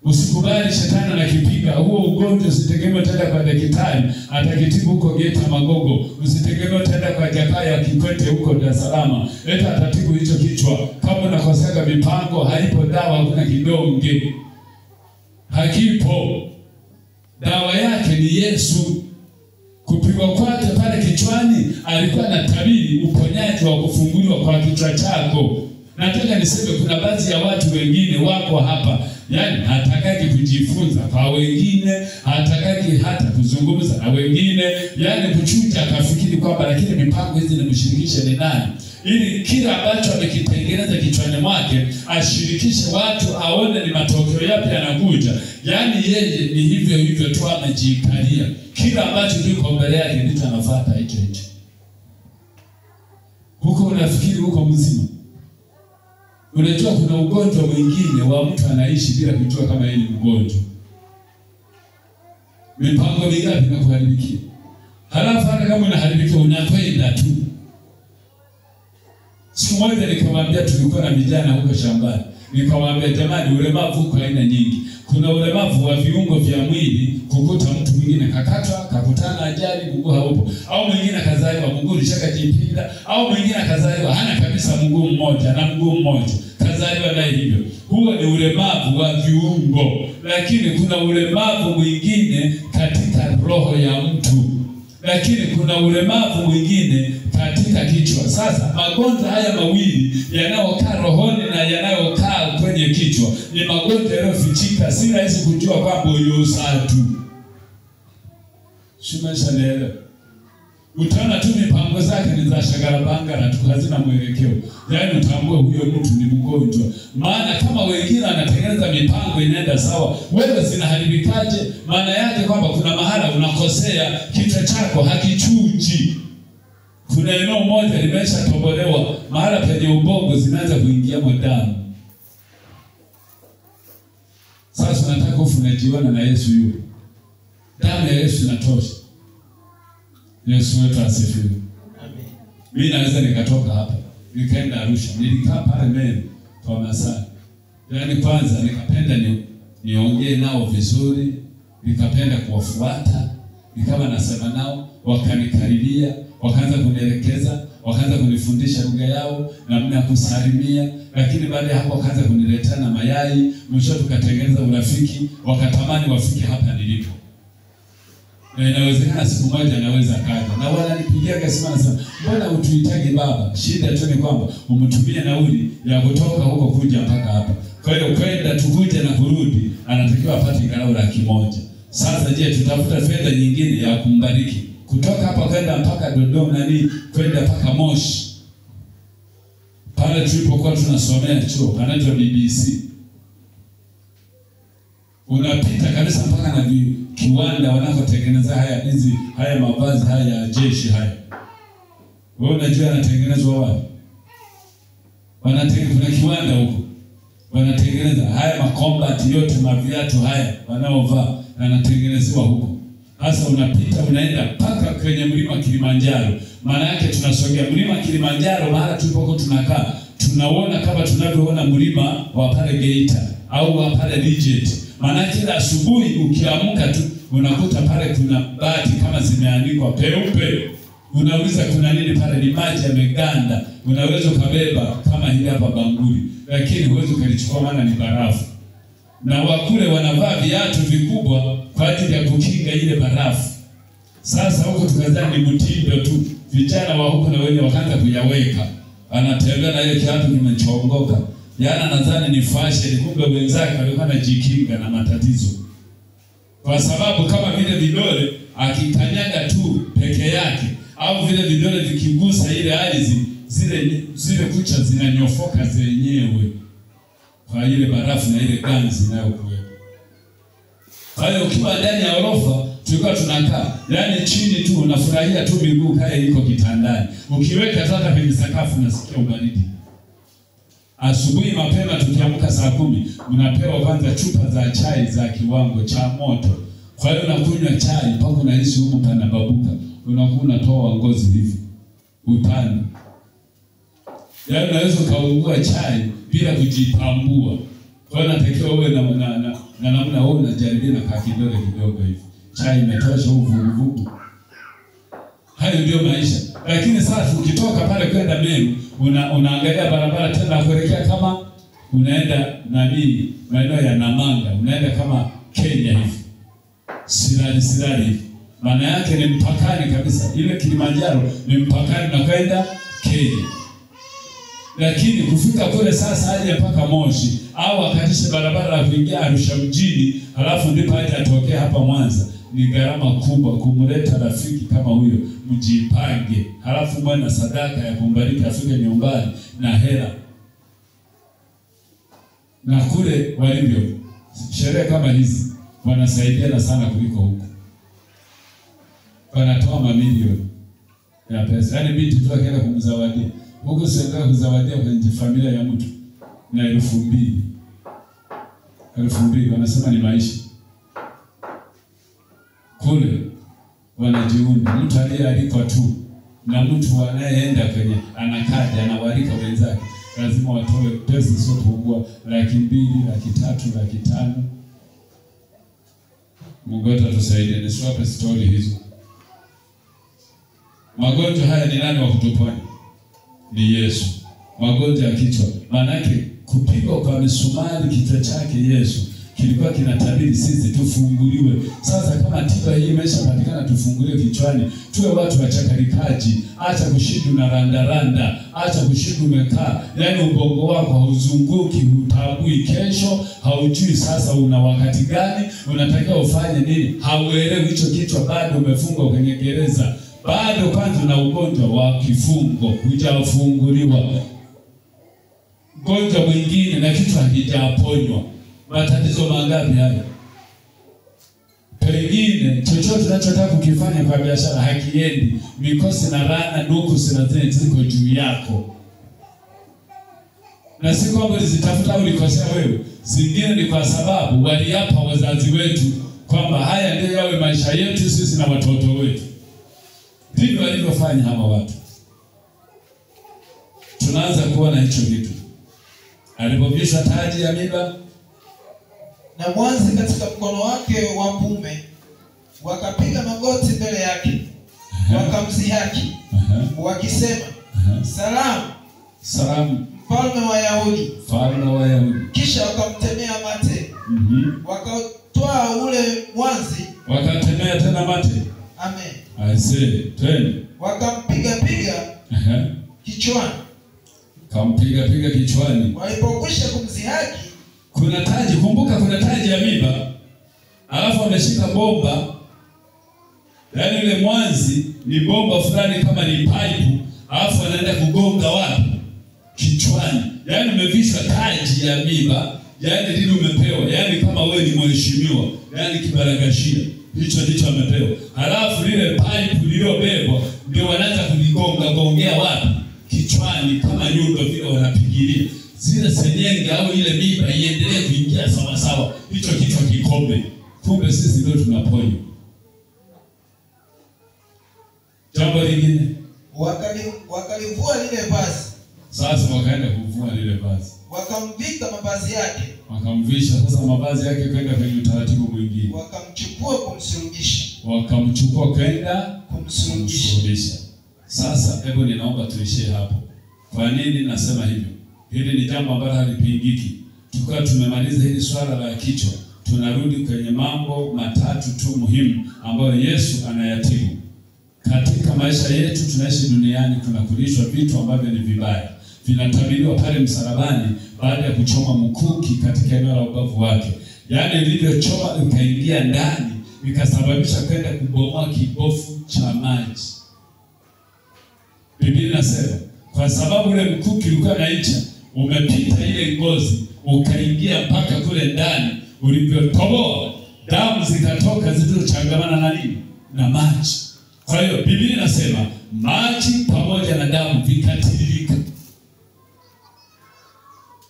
Usikubali shetani anakipiga. Huo ugonjwa usitegemee tenda kwa daktari, atakitibu huko Geita Magogo. Usitegemee tenda kwa Jakaya Kikwete huko Dar es Salaam. Leta atatibu hicho kichwa. Kama unakosaga mipango, haipo dawa, hakuna kidonge. Hakipo. Dawa yake ni Yesu. Kupigwa kwake pale kichwani alikuwa anatabiri uponyaji wa kufunguliwa kwa kichwa chako. Nataka niseme kuna baadhi ya watu wengine wako hapa, yani hatakaki kujifunza kwa wengine, hatakaki hata kuzungumza na wengine, yani kuchuja akafikiri kwamba lakini mipango hizi nimshirikishe ni nani? Ili kila ambacho amekitengeneza kichwani mwake ashirikishe watu, aone ni matokeo yapi yanakuja. Yani yeye ni hivyo tu amejikalia. Kila ambacho kiko mbele yake ndicho anafuata hicho. Huko unafikiri huko mzima. Unajua kuna ugonjwa mwingine wa mtu anaishi bila kujua kama yeye ni mgonjwa. Mipango mingapi inakuharibikia? Halafu hata kama unaharibikia unakwenda tu. Siku moja nikamwambia, tulikuwa na vijana huko shambani. Nikamwambia, jamani, ulemavu kwa aina nyingi. Kuna ulemavu wa viungo vya mwili, kukuta mtu mwingine kakatwa, kakutana ajali, mguu haupo. Au mwingine kazaliwa mguu ulishakajipinda, au mwingine kazaliwa hana kabisa mguu mmoja na mguu mmoja. Kazaliwa naye hivyo. Huo ni ulemavu wa viungo. Lakini kuna ulemavu mwingine katika roho ya mtu. Lakini kuna ulemavu mwingine katika kichwa. Sasa magonjwa haya mawili yanayokaa rohoni na yanayokaa kwenye kichwa ni magonjwa yanayofichika, si rahisi kujua kwamba huyo usatu. Shumesha leo. utaona tu mipango zake ni za shagalabangala tu, hazina mwelekeo. Yaani utambue huyo mtu ni mgonjwa. Maana kama wengine anatengeneza mipango inaenda sawa, wewe zinaharibikaje? Maana yake kwamba kuna mahala unakosea, kichwa chako hakichuji. Kuna eneo moja limesha tobolewa, mahala penye ubongo zinaanza kuingia damu. Sasa unataka ufunajiona na Yesu yule. Damu ya Yesu inatosha. Yesu wetu asifiwe. Amen. Mimi naweza nikatoka hapa, nikaenda Arusha, nilikaa pale mbele kwa masaa. Yaani kwanza nikapenda niongee nao vizuri, nikapenda kuwafuata, nikawa nasema nao, wakanikaribia, wakaanza kunielekeza, wakaanza kunifundisha lugha yao, namna ya kusalimia, lakini baada ya hapo wakaanza kuniletea na mayai, mwisho tukatengeneza urafiki, wakatamani wafike hapa nilipo. Na inawezekana siku moja naweza kaja. Na wananipigia simu nasema, "Mbona utuitage baba? Shida tu ni kwamba umtumie nauli ya kutoka huko kuja mpaka hapa. Kwa hiyo kwenda tukuje na kurudi, anatakiwa apate angalau 100,000. Sasa je, tutafuta fedha nyingine ya kumbariki kutoka hapa kwenda mpaka Dodoma kwenda mpaka Moshi. Pale tulipokuwa tunasomea chuo panaitwa BBC. Unapita kabisa mpaka na kiwanda wanakotengeneza haya mavazi haya ya jeshi haya. Wewe unajua anatengenezwa wapi? Kuna kiwanda huko. Wanatengeneza haya makombati yote, maviatu haya wanaovaa yanatengenezwa huko. Sasa unapita unaenda mpaka kwenye mlima Kilimanjaro. Maana yake tunasogea mlima Kilimanjaro, mahala tulipokuwa tunakaa, tunaona kama tunavyoona mlima wa pale Geita au wa pale Legend. Maana kila asubuhi ukiamka tu unakuta pale kuna bati kama zimeandikwa peupe. Unauliza kuna nini pale? Ni maji yameganda. Unaweza kubeba kama hili hapa Banguri, lakini huwezi kulichukua maana ni barafu. Na wakule wanavaa viatu vikubwa kwa ajili ya kukinga ile barafu. Sasa huko tukadhani ni mtindo tu. Vijana wa huko na wenye wakaanza kuyaweka. Anatembea na ile kiatu kimechongoka. Yana nadhani ni fashion, kumbe wenzake walikuwa wanajikinga na matatizo. Kwa sababu kama vile vidole akikanyaga tu peke yake au vile vidole vikigusa ile ardhi, zile kucha zinanyofoka zenyewe kwa ile barafu na ile ganzi inayokuwepo. Kwa hiyo ukiwa ndani ya orofa tulikuwa tunakaa, yaani chini tu unafurahia tu miguu kaya iko kitandani. Ukiweka hata kwenye sakafu unasikia ubaridi. Asubuhi mapema tukiamka saa 10, unapewa kwanza chupa za chai za kiwango cha moto. Kwa hiyo unakunywa chai mpaka unahisi huko panababuka. Unakuwa unatoa ngozi hivi. Utani. Yaani unaweza kaungua chai bila kujipambua. Kwa hiyo natakiwa uwe na namna wewe unajaribia na kakidole kidogo hivi. Chai imetosha uvuguvugu. Hayo ndio maisha. Lakini sasa ukitoka pale kwenda Meru, unaangalia barabara tena kuelekea kama unaenda maeneo ya Namanga, unaenda kama Kenya hivi. Silali hivi. Maana yake ni mpakani kabisa. Ile Kilimanjaro ni mpakani na kwenda Kenya. Lakini kufika kule sasa aje mpaka Moshi au akatishe barabara ya kuingia Arusha mjini, halafu ndipo aje atokee hapa Mwanza, ni gharama kubwa kumleta rafiki kama huyo. Mjipange, halafu mwana sadaka ya kumbariki afike nyumbani na hela. Na kule walivyo sherehe kama hizi wanasaidiana sana kuliko huko. Wanatoa mamilioni ya pesa. Yaani binti tu akaenda kumzawadia. Huko siangaa kuzawadia kwenye familia ya mtu na 2,000. 2,000 wanasema ni maisha. Kule wanajiunda. Mtu aliyealikwa tu na mtu anayeenda kwenye anakaja anawalika wenzake, lazima watoe pesa sio kubwa, 200,000, 300,000, 500,000. Mungu atusaidie nisiwape story hizo. Magonjwa haya ni nani wa kutuponya? Ni Yesu. Magonjwa ya kichwa, maana yake kupigwa kwa misumari kichwa chake Yesu kilikuwa kinatabiri sisi tufunguliwe. Sasa kama tiba hii imeshapatikana, tufunguliwe kichwani, tuwe watu wachakarikaji. Acha kushinda na randa, acha kushinda umekaa. Yaani ubongo wako hauzunguki, hutambui kesho, haujui sasa una wakati gani, unatakiwa ufanye nini, hauelewi. Hicho kichwa bado umefungwa kwenye gereza. bado kwanza na ugonjwa wa kifungo, hujafunguliwa. Ugonjwa mwingine na kichwa hakijaponywa. Matatizo mangapi hayo? Pengine chochote unachotaka kukifanya kwa biashara hakiendi, mikosi na laana, nuksi na zile ziko juu yako. Na si kwamba ulizitafuta au ulikosea wewe. Zingine ni kwa sababu waliapa wazazi wetu kwamba haya ndio yawe maisha yetu sisi na watoto wetu. Ndivyo walivyofanya hawa watu. Tunaanza kuona hicho kitu. Alipovishwa taji ya miba
na mwanzi katika mkono wake wa kuume, wakapiga magoti mbele yake, wakamzihaki, wakisema, salamu,
salamu,
mfalme wa Yahudi.
Mfalme wa Yahudi.
Kisha wakamtemea mate. Wakatoa ule mwanzi,
wakatemea tena mate.
Amen.
Aisee, twende.
Wakampiga kichwani.
Kampiga kichwani.
Walipokwisha kumzihaki,
kuna taji, kumbuka kuna taji ya miba. Alafu ameshika bomba. Yaani ile mwanzi ni bomba fulani kama ni pipe, alafu anaenda kugonga wapi? Kichwani. Yaani umevishwa taji ya miba, yaani lile umepewa, yaani kama wewe ni mheshimiwa, yaani kibaragashia. Hicho ndicho amepewa. Halafu lile pipe lililobebwa ndio wanaanza kuligongea wapi? Kichwani, kama nyundo vile wanapigilia. Zile senyenge au ile miba iendelee kuingia sawa sawa. Hicho kichwa kikombe. Kumbe sisi ndio tunaponywa. Jambo lingine,
wakalivua lile vazi.
Sasa wakaenda kuvua lile vazi.
Wakamvika mavazi yake.
Wakamvisha sasa mavazi yake kwenda kwenye utaratibu mwingine. Wakamchukua kwenda kumsulubisha. Sasa hebu ninaomba tuishie hapo. Kwa nini nasema hivyo? Hili ni jambo ambalo halipingiki. Tukiwa tumemaliza hili swala la kichwa, tunarudi kwenye mambo matatu tu muhimu ambayo Yesu anayatibu. Katika maisha yetu tunaishi duniani, tunakulishwa vitu ambavyo ni vibaya. Vinatabiriwa pale msalabani baada ya kuchoma mkuki katika eneo la ubavu wake. Yaani lilivyochoma ukaingia ndani, ikasababisha kwenda kubomoa kibofu cha maji. Biblia inasema kwa sababu ule mkuki ulikuwa na ncha, umepita ile ngozi, ukaingia mpaka kule ndani, ulivyotoboa damu zikatoka zilizochangamana na nini? Na maji. Kwa hiyo Biblia inasema maji pamoja na damu vikatiririka.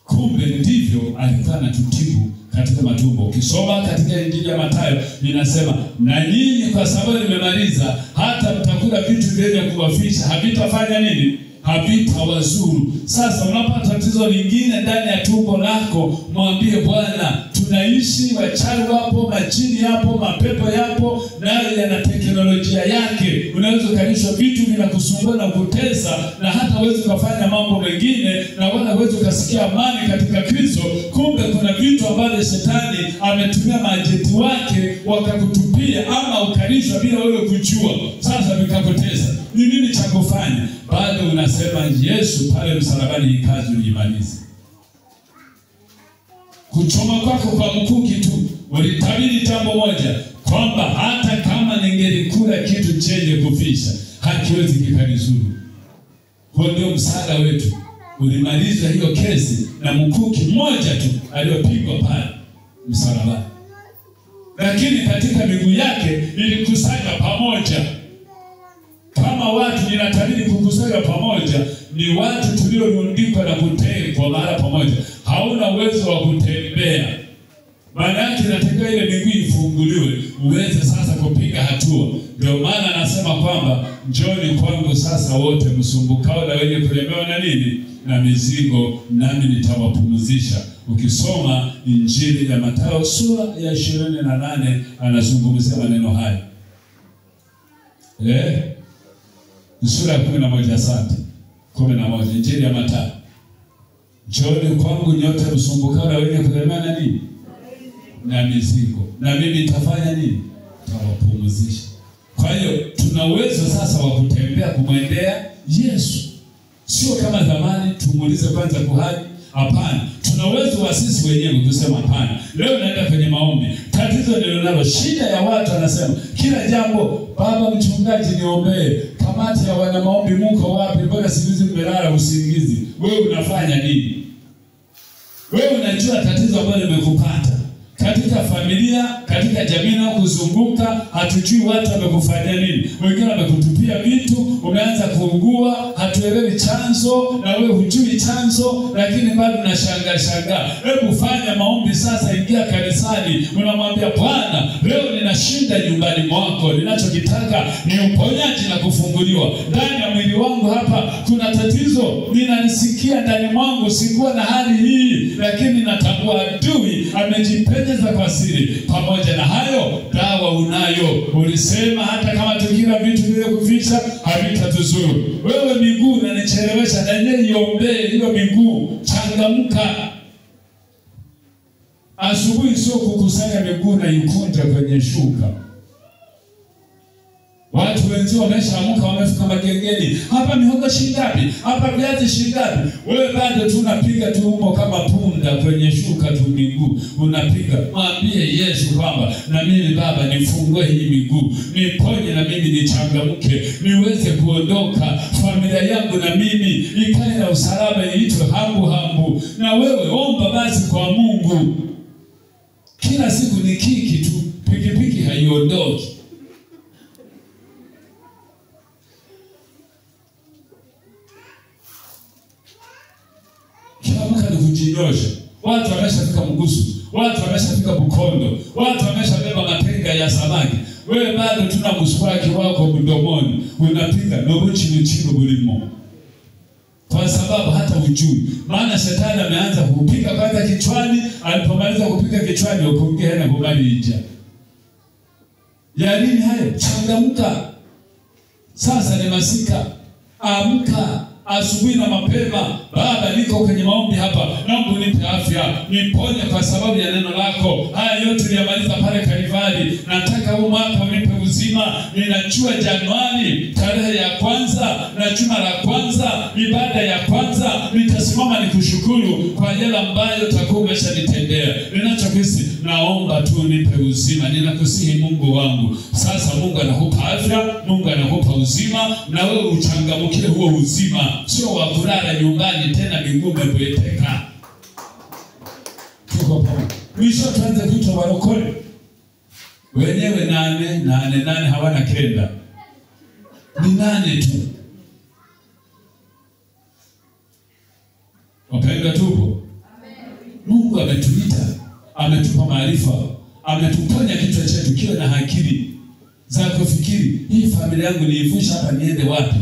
Kumbe ndivyo alikuwa anatutibu katika matumbo. Ukisoma katika Injili ya Mathayo inasema, na nyinyi kwa sababu nimemaliza hata mtakula vitu vyenye kuwafisha, havitafanya nini? Havitawazuru. Sasa unapata tatizo lingine ndani ya tumbo lako, mwambie Bwana, tunaishi, wachawi wapo, majini yapo, mapepo yapo, nayo yana teknolojia yake. Unaweza kalishwa vitu vinakusumbua na kutesa, na hata uweze kufanya mambo mengine, na wala uweze kusikia amani katika Kristo. Kumbe kuna vitu ambavyo shetani ametumia maajenti wake wakakutupia, ama ukalishwa bila wewe kujua. Sasa vikakutesa. Ni nini cha kufanya? Bado unasema Yesu pale msalabani hii kazi ulimaliza. Kuchoma kwako kwa mkuki tu, ulitabiri jambo moja, kwamba hata kama ningelikula kitu chenye kufisha, hakiwezi kikanizuru. Kwa ndio msaada wetu. Ulimaliza hiyo kesi na mkuki mmoja tu aliyopigwa pale msalabani. Lakini katika miguu yake ilikusanya pamoja. Kama watu ninatabiri kukusanya pamoja, ni watu tuliorundikwa na kutengwa mahali pamoja. Hauna uwezo wa kutembea. Maana yake inatakiwa ile miguu ifunguliwe uweze sasa kupiga hatua. Ndio maana anasema kwamba njoni kwangu sasa wote msumbukao na wenye kulemewa na nini? Na mizigo, nami nitawapumzisha. Ukisoma Injili ya Mathayo sura ya 28 anazungumzia maneno haya. Sura ya 11, asante. 11 Injili ya Mathayo. Njoni kwangu nyote msumbukao na wenye kulemewa na nini? Na mizigo, na mimi nitafanya nini? Nitawapumzisha. Kwa hiyo tuna uwezo sasa wa kutembea kumwendea Yesu. Sio kama zamani tumuulize kwanza kuhani. Hapana, Tuna uwezo wa sisi wenyewe kusema hapana. Leo naenda kwenye maombi. Tatizo nililonalo, shida ya watu anasema kila jambo, baba mchungaji niombee. Kamati ya wana maombi mko wapi? Mbona siku hizi mmelala usingizi? Wewe unafanya nini? Wewe unajua tatizo ambalo limekupata katika familia, katika jamii na kuzunguka. Hatujui watu wamekufanyia nini. Wengine wamekutupia vitu, umeanza kuugua, hatuelewi chanzo, na wewe hujui chanzo, lakini bado unashangaa. Hebu fanya maombi sasa, ingia kanisani, unamwambia Bwana, leo ninashinda nyumbani mwako, ninachokitaka ni uponyaji na kufunguliwa. Ndani ya mwili wangu hapa kuna tatizo, ninanisikia ndani mwangu sikuwa na hali hii, lakini natambua adui amejipenya kwa siri. Pamoja na hayo, dawa unayo. Ulisema hata kama tukila vitu vile kuficha havitatuzuru. Wewe miguu unanichelewesha, na yeye iombee hiyo miguu. Changamka. Asubuhi sio kukusanya miguu na ikunja kwenye shuka. Watu wenzio wameshaamka, wamefika magengeni. Hapa mihogo shingapi? Hapa viazi shingapi? Wewe bado tu unapiga tu umo kama punda kwenye shuka tu miguu. Unapiga. Mwambie Yesu kwamba na mimi Baba nifungue hii miguu. Niponye na mimi nichangamke. Niweze kuondoka. Familia yangu na mimi ikae na usalama, iitwe hambu. Na wewe omba basi kwa Mungu. Kila siku ni kiki tu. Pikipiki haiondoki. Kujinyosha. Watu wameshafika Mgusu, watu wameshafika Bukondo, watu wameshabeba matenga ya samaki. Wewe bado tuna mswaki wako mdomoni, unapiga nobuchi bulimo. Kwa sababu hata hujui. Maana shetani ameanza kupiga kwanza kichwani, alipomaliza kupiga kichwani ukaongea na kubalija. Ya nini hayo? Changamka. Sasa ni masika. Amka. Asubuhi na mapema. Baba, niko kwenye maombi hapa, naomba unipe afya, niponye kwa sababu ya neno lako. Haya yote niyamaliza pale Kalvari. Nataka huu mwaka unipe uzima. Ninajua Januari tarehe ya kwanza na juma la kwanza, ibada ya kwanza, nitasimama nikushukuru kwa yale ambayo utakuwa umeshanitendea. Ninachokisi, naomba tu unipe uzima. Ninakusihi Mungu wangu. Sasa Mungu anakupa afya, Mungu anakupa uzima, na wewe uchangamkie huo uzima. Sio wa kulala nyumbani tena miguu imebweteka. Tuko pamoja. Mwisho tuanze kuitwa warokole. Wenyewe nane hawana kenda. Ni 8 tu. Wapendwa tupo. Mungu ametuita, ametupa maarifa, ametuponya kichwa chetu kiwe na akili za kufikiri. Hii familia yangu niivusha hapa niende wapi?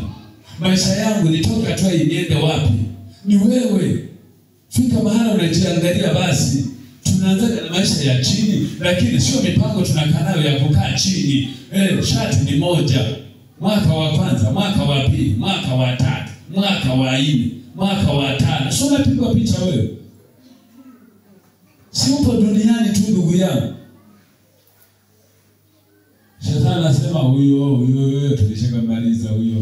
Maisha yangu nitoka tu niende wapi? Ni wewe. Fika mahali unajiangalia basi. Tunaanza na maisha ya chini, lakini sio mipango tunakaa nayo ya kukaa chini. Shati ni moja. Mwaka wa kwanza, mwaka wa pili, mwaka wa tatu, mwaka wa 4, mwaka wa 5. Sio unapigwa picha wewe. Si upo duniani tu ndugu yangu. Shetani anasema huyo tulishamaliza huyo.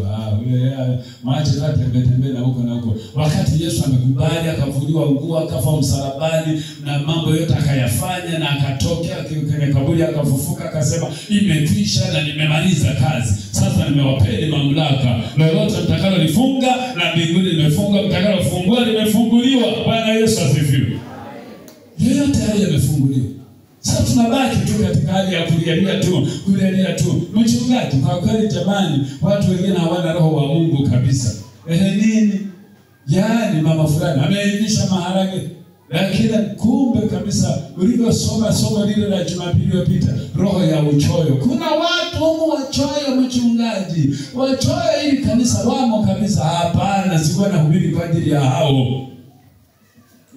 Maache hata tembea na huko na huko. Wakati Yesu amekubali, akavuliwa nguo, akafa msalabani na mambo yote akayafanya, na akatokea kwenye kaburi, akafufuka, akasema imekwisha na nimemaliza kazi. Sasa nimewapeni mamlaka. Lolote mtakalolifunga na mbinguni limefunga, mtakalofungua limefunguliwa. Bwana Yesu asifiwe. Yote hayo yamefunguliwa. Sasa tunabaki tu katika hali ya kulialia tu. Mchungaji, kwa kweli jamani, watu wengine hawana roho wa Mungu kabisa. Nini? Yaani mama fulani ameivisha maharage, lakini kumbe kabisa ulivyosoma somo lile la Jumapili iliyopita, roho ya uchoyo. Kuna watu humu wachoyo mchungaji. Wachoyo hili kanisa wamo kabisa. Hapana, sikuwa nahubiri kwa ajili ya hao.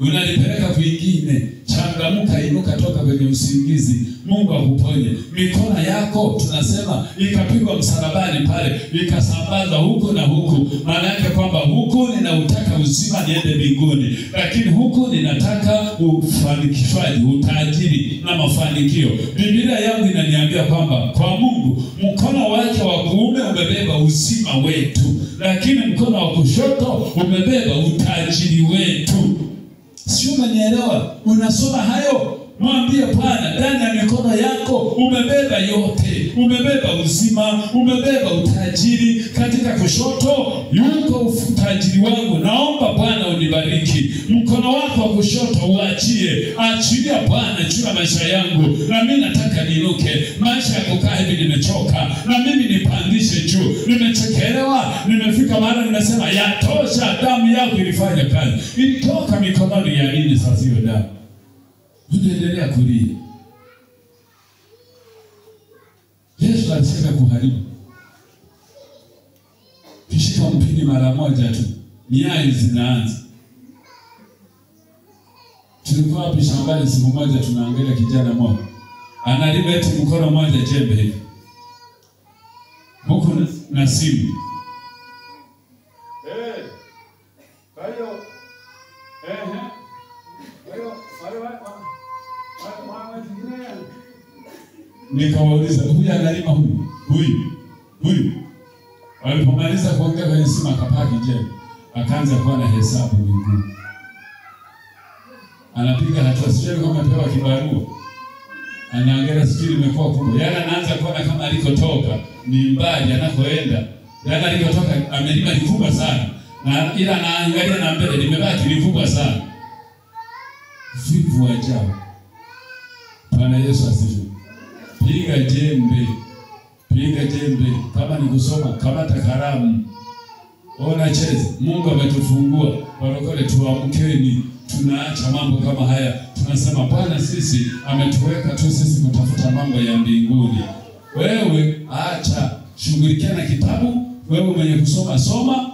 Unalipeleka kwingine. Changamka, inuka toka kwenye usingizi. Mungu akuponye. Mikono yako tunasema ikapigwa msalabani pale, ikasambaza huku na huku. Maana yake kwamba huku ninautaka uzima niende mbinguni, lakini huku ninataka ufanikishwaji, utajiri na mafanikio. Biblia yangu inaniambia kwamba kwa Mungu mkono wake wa kuume umebeba uzima wetu, lakini mkono wa kushoto umebeba utajiri wetu. Sio, umenielewa? Unasoma hayo, mwambie Bwana, ndani ya mikono yako umebeba yote. Umebeba uzima, umebeba utajiri. Katika kushoto yuko utajiri wangu. Naomba Bwana unibariki. Mkono wako wa kushoto uachie. Achilia Bwana juu ya maisha yangu. Na mimi nataka niinuke. Maisha ya kukaa hivi nimechoka. Na mimi nipandishe juu. Nimechekelewa, nimefika mahali nimesema yatosha, damu yako ilifanya kazi. Ilitoka mikononi ya nini sasa hiyo damu? Unaendelea kulia. Yesu alisema kuharibu. Kishika mpini mara moja tu, nyai zinaanza. Tulikuwa hapo shambani siku moja, tunaangalia kijana mmoja analima eti mkono mmoja jembe hivi, huko na simu. Nikawauliza, huyu analima huyu. Walipomaliza kuongea kwenye simu akapaki jembe, akaanza kuwa na hesabu miguu. Anapiga hatua, sio kama pewa kibarua. Anaangalia sijui imekuwa kubwa. Yana anaanza kuona kama alikotoka ni mbali anakoenda. Yana alikotoka amelima likubwa sana. Na ila anaangalia na mbele limebaki likubwa sana. Vivu ajabu. Bwana Yesu asifiwe. Piga jembe. Kama ni kusoma, kamata kalamu. Ona cheza. Mungu ametufungua. Walokole tuamkeni. Tunaacha mambo kama haya. Tunasema Bwana sisi ametuweka tu sisi kutafuta mambo ya mbinguni. Wewe acha, shughulikia na kitabu. Wewe mwenye kusoma soma.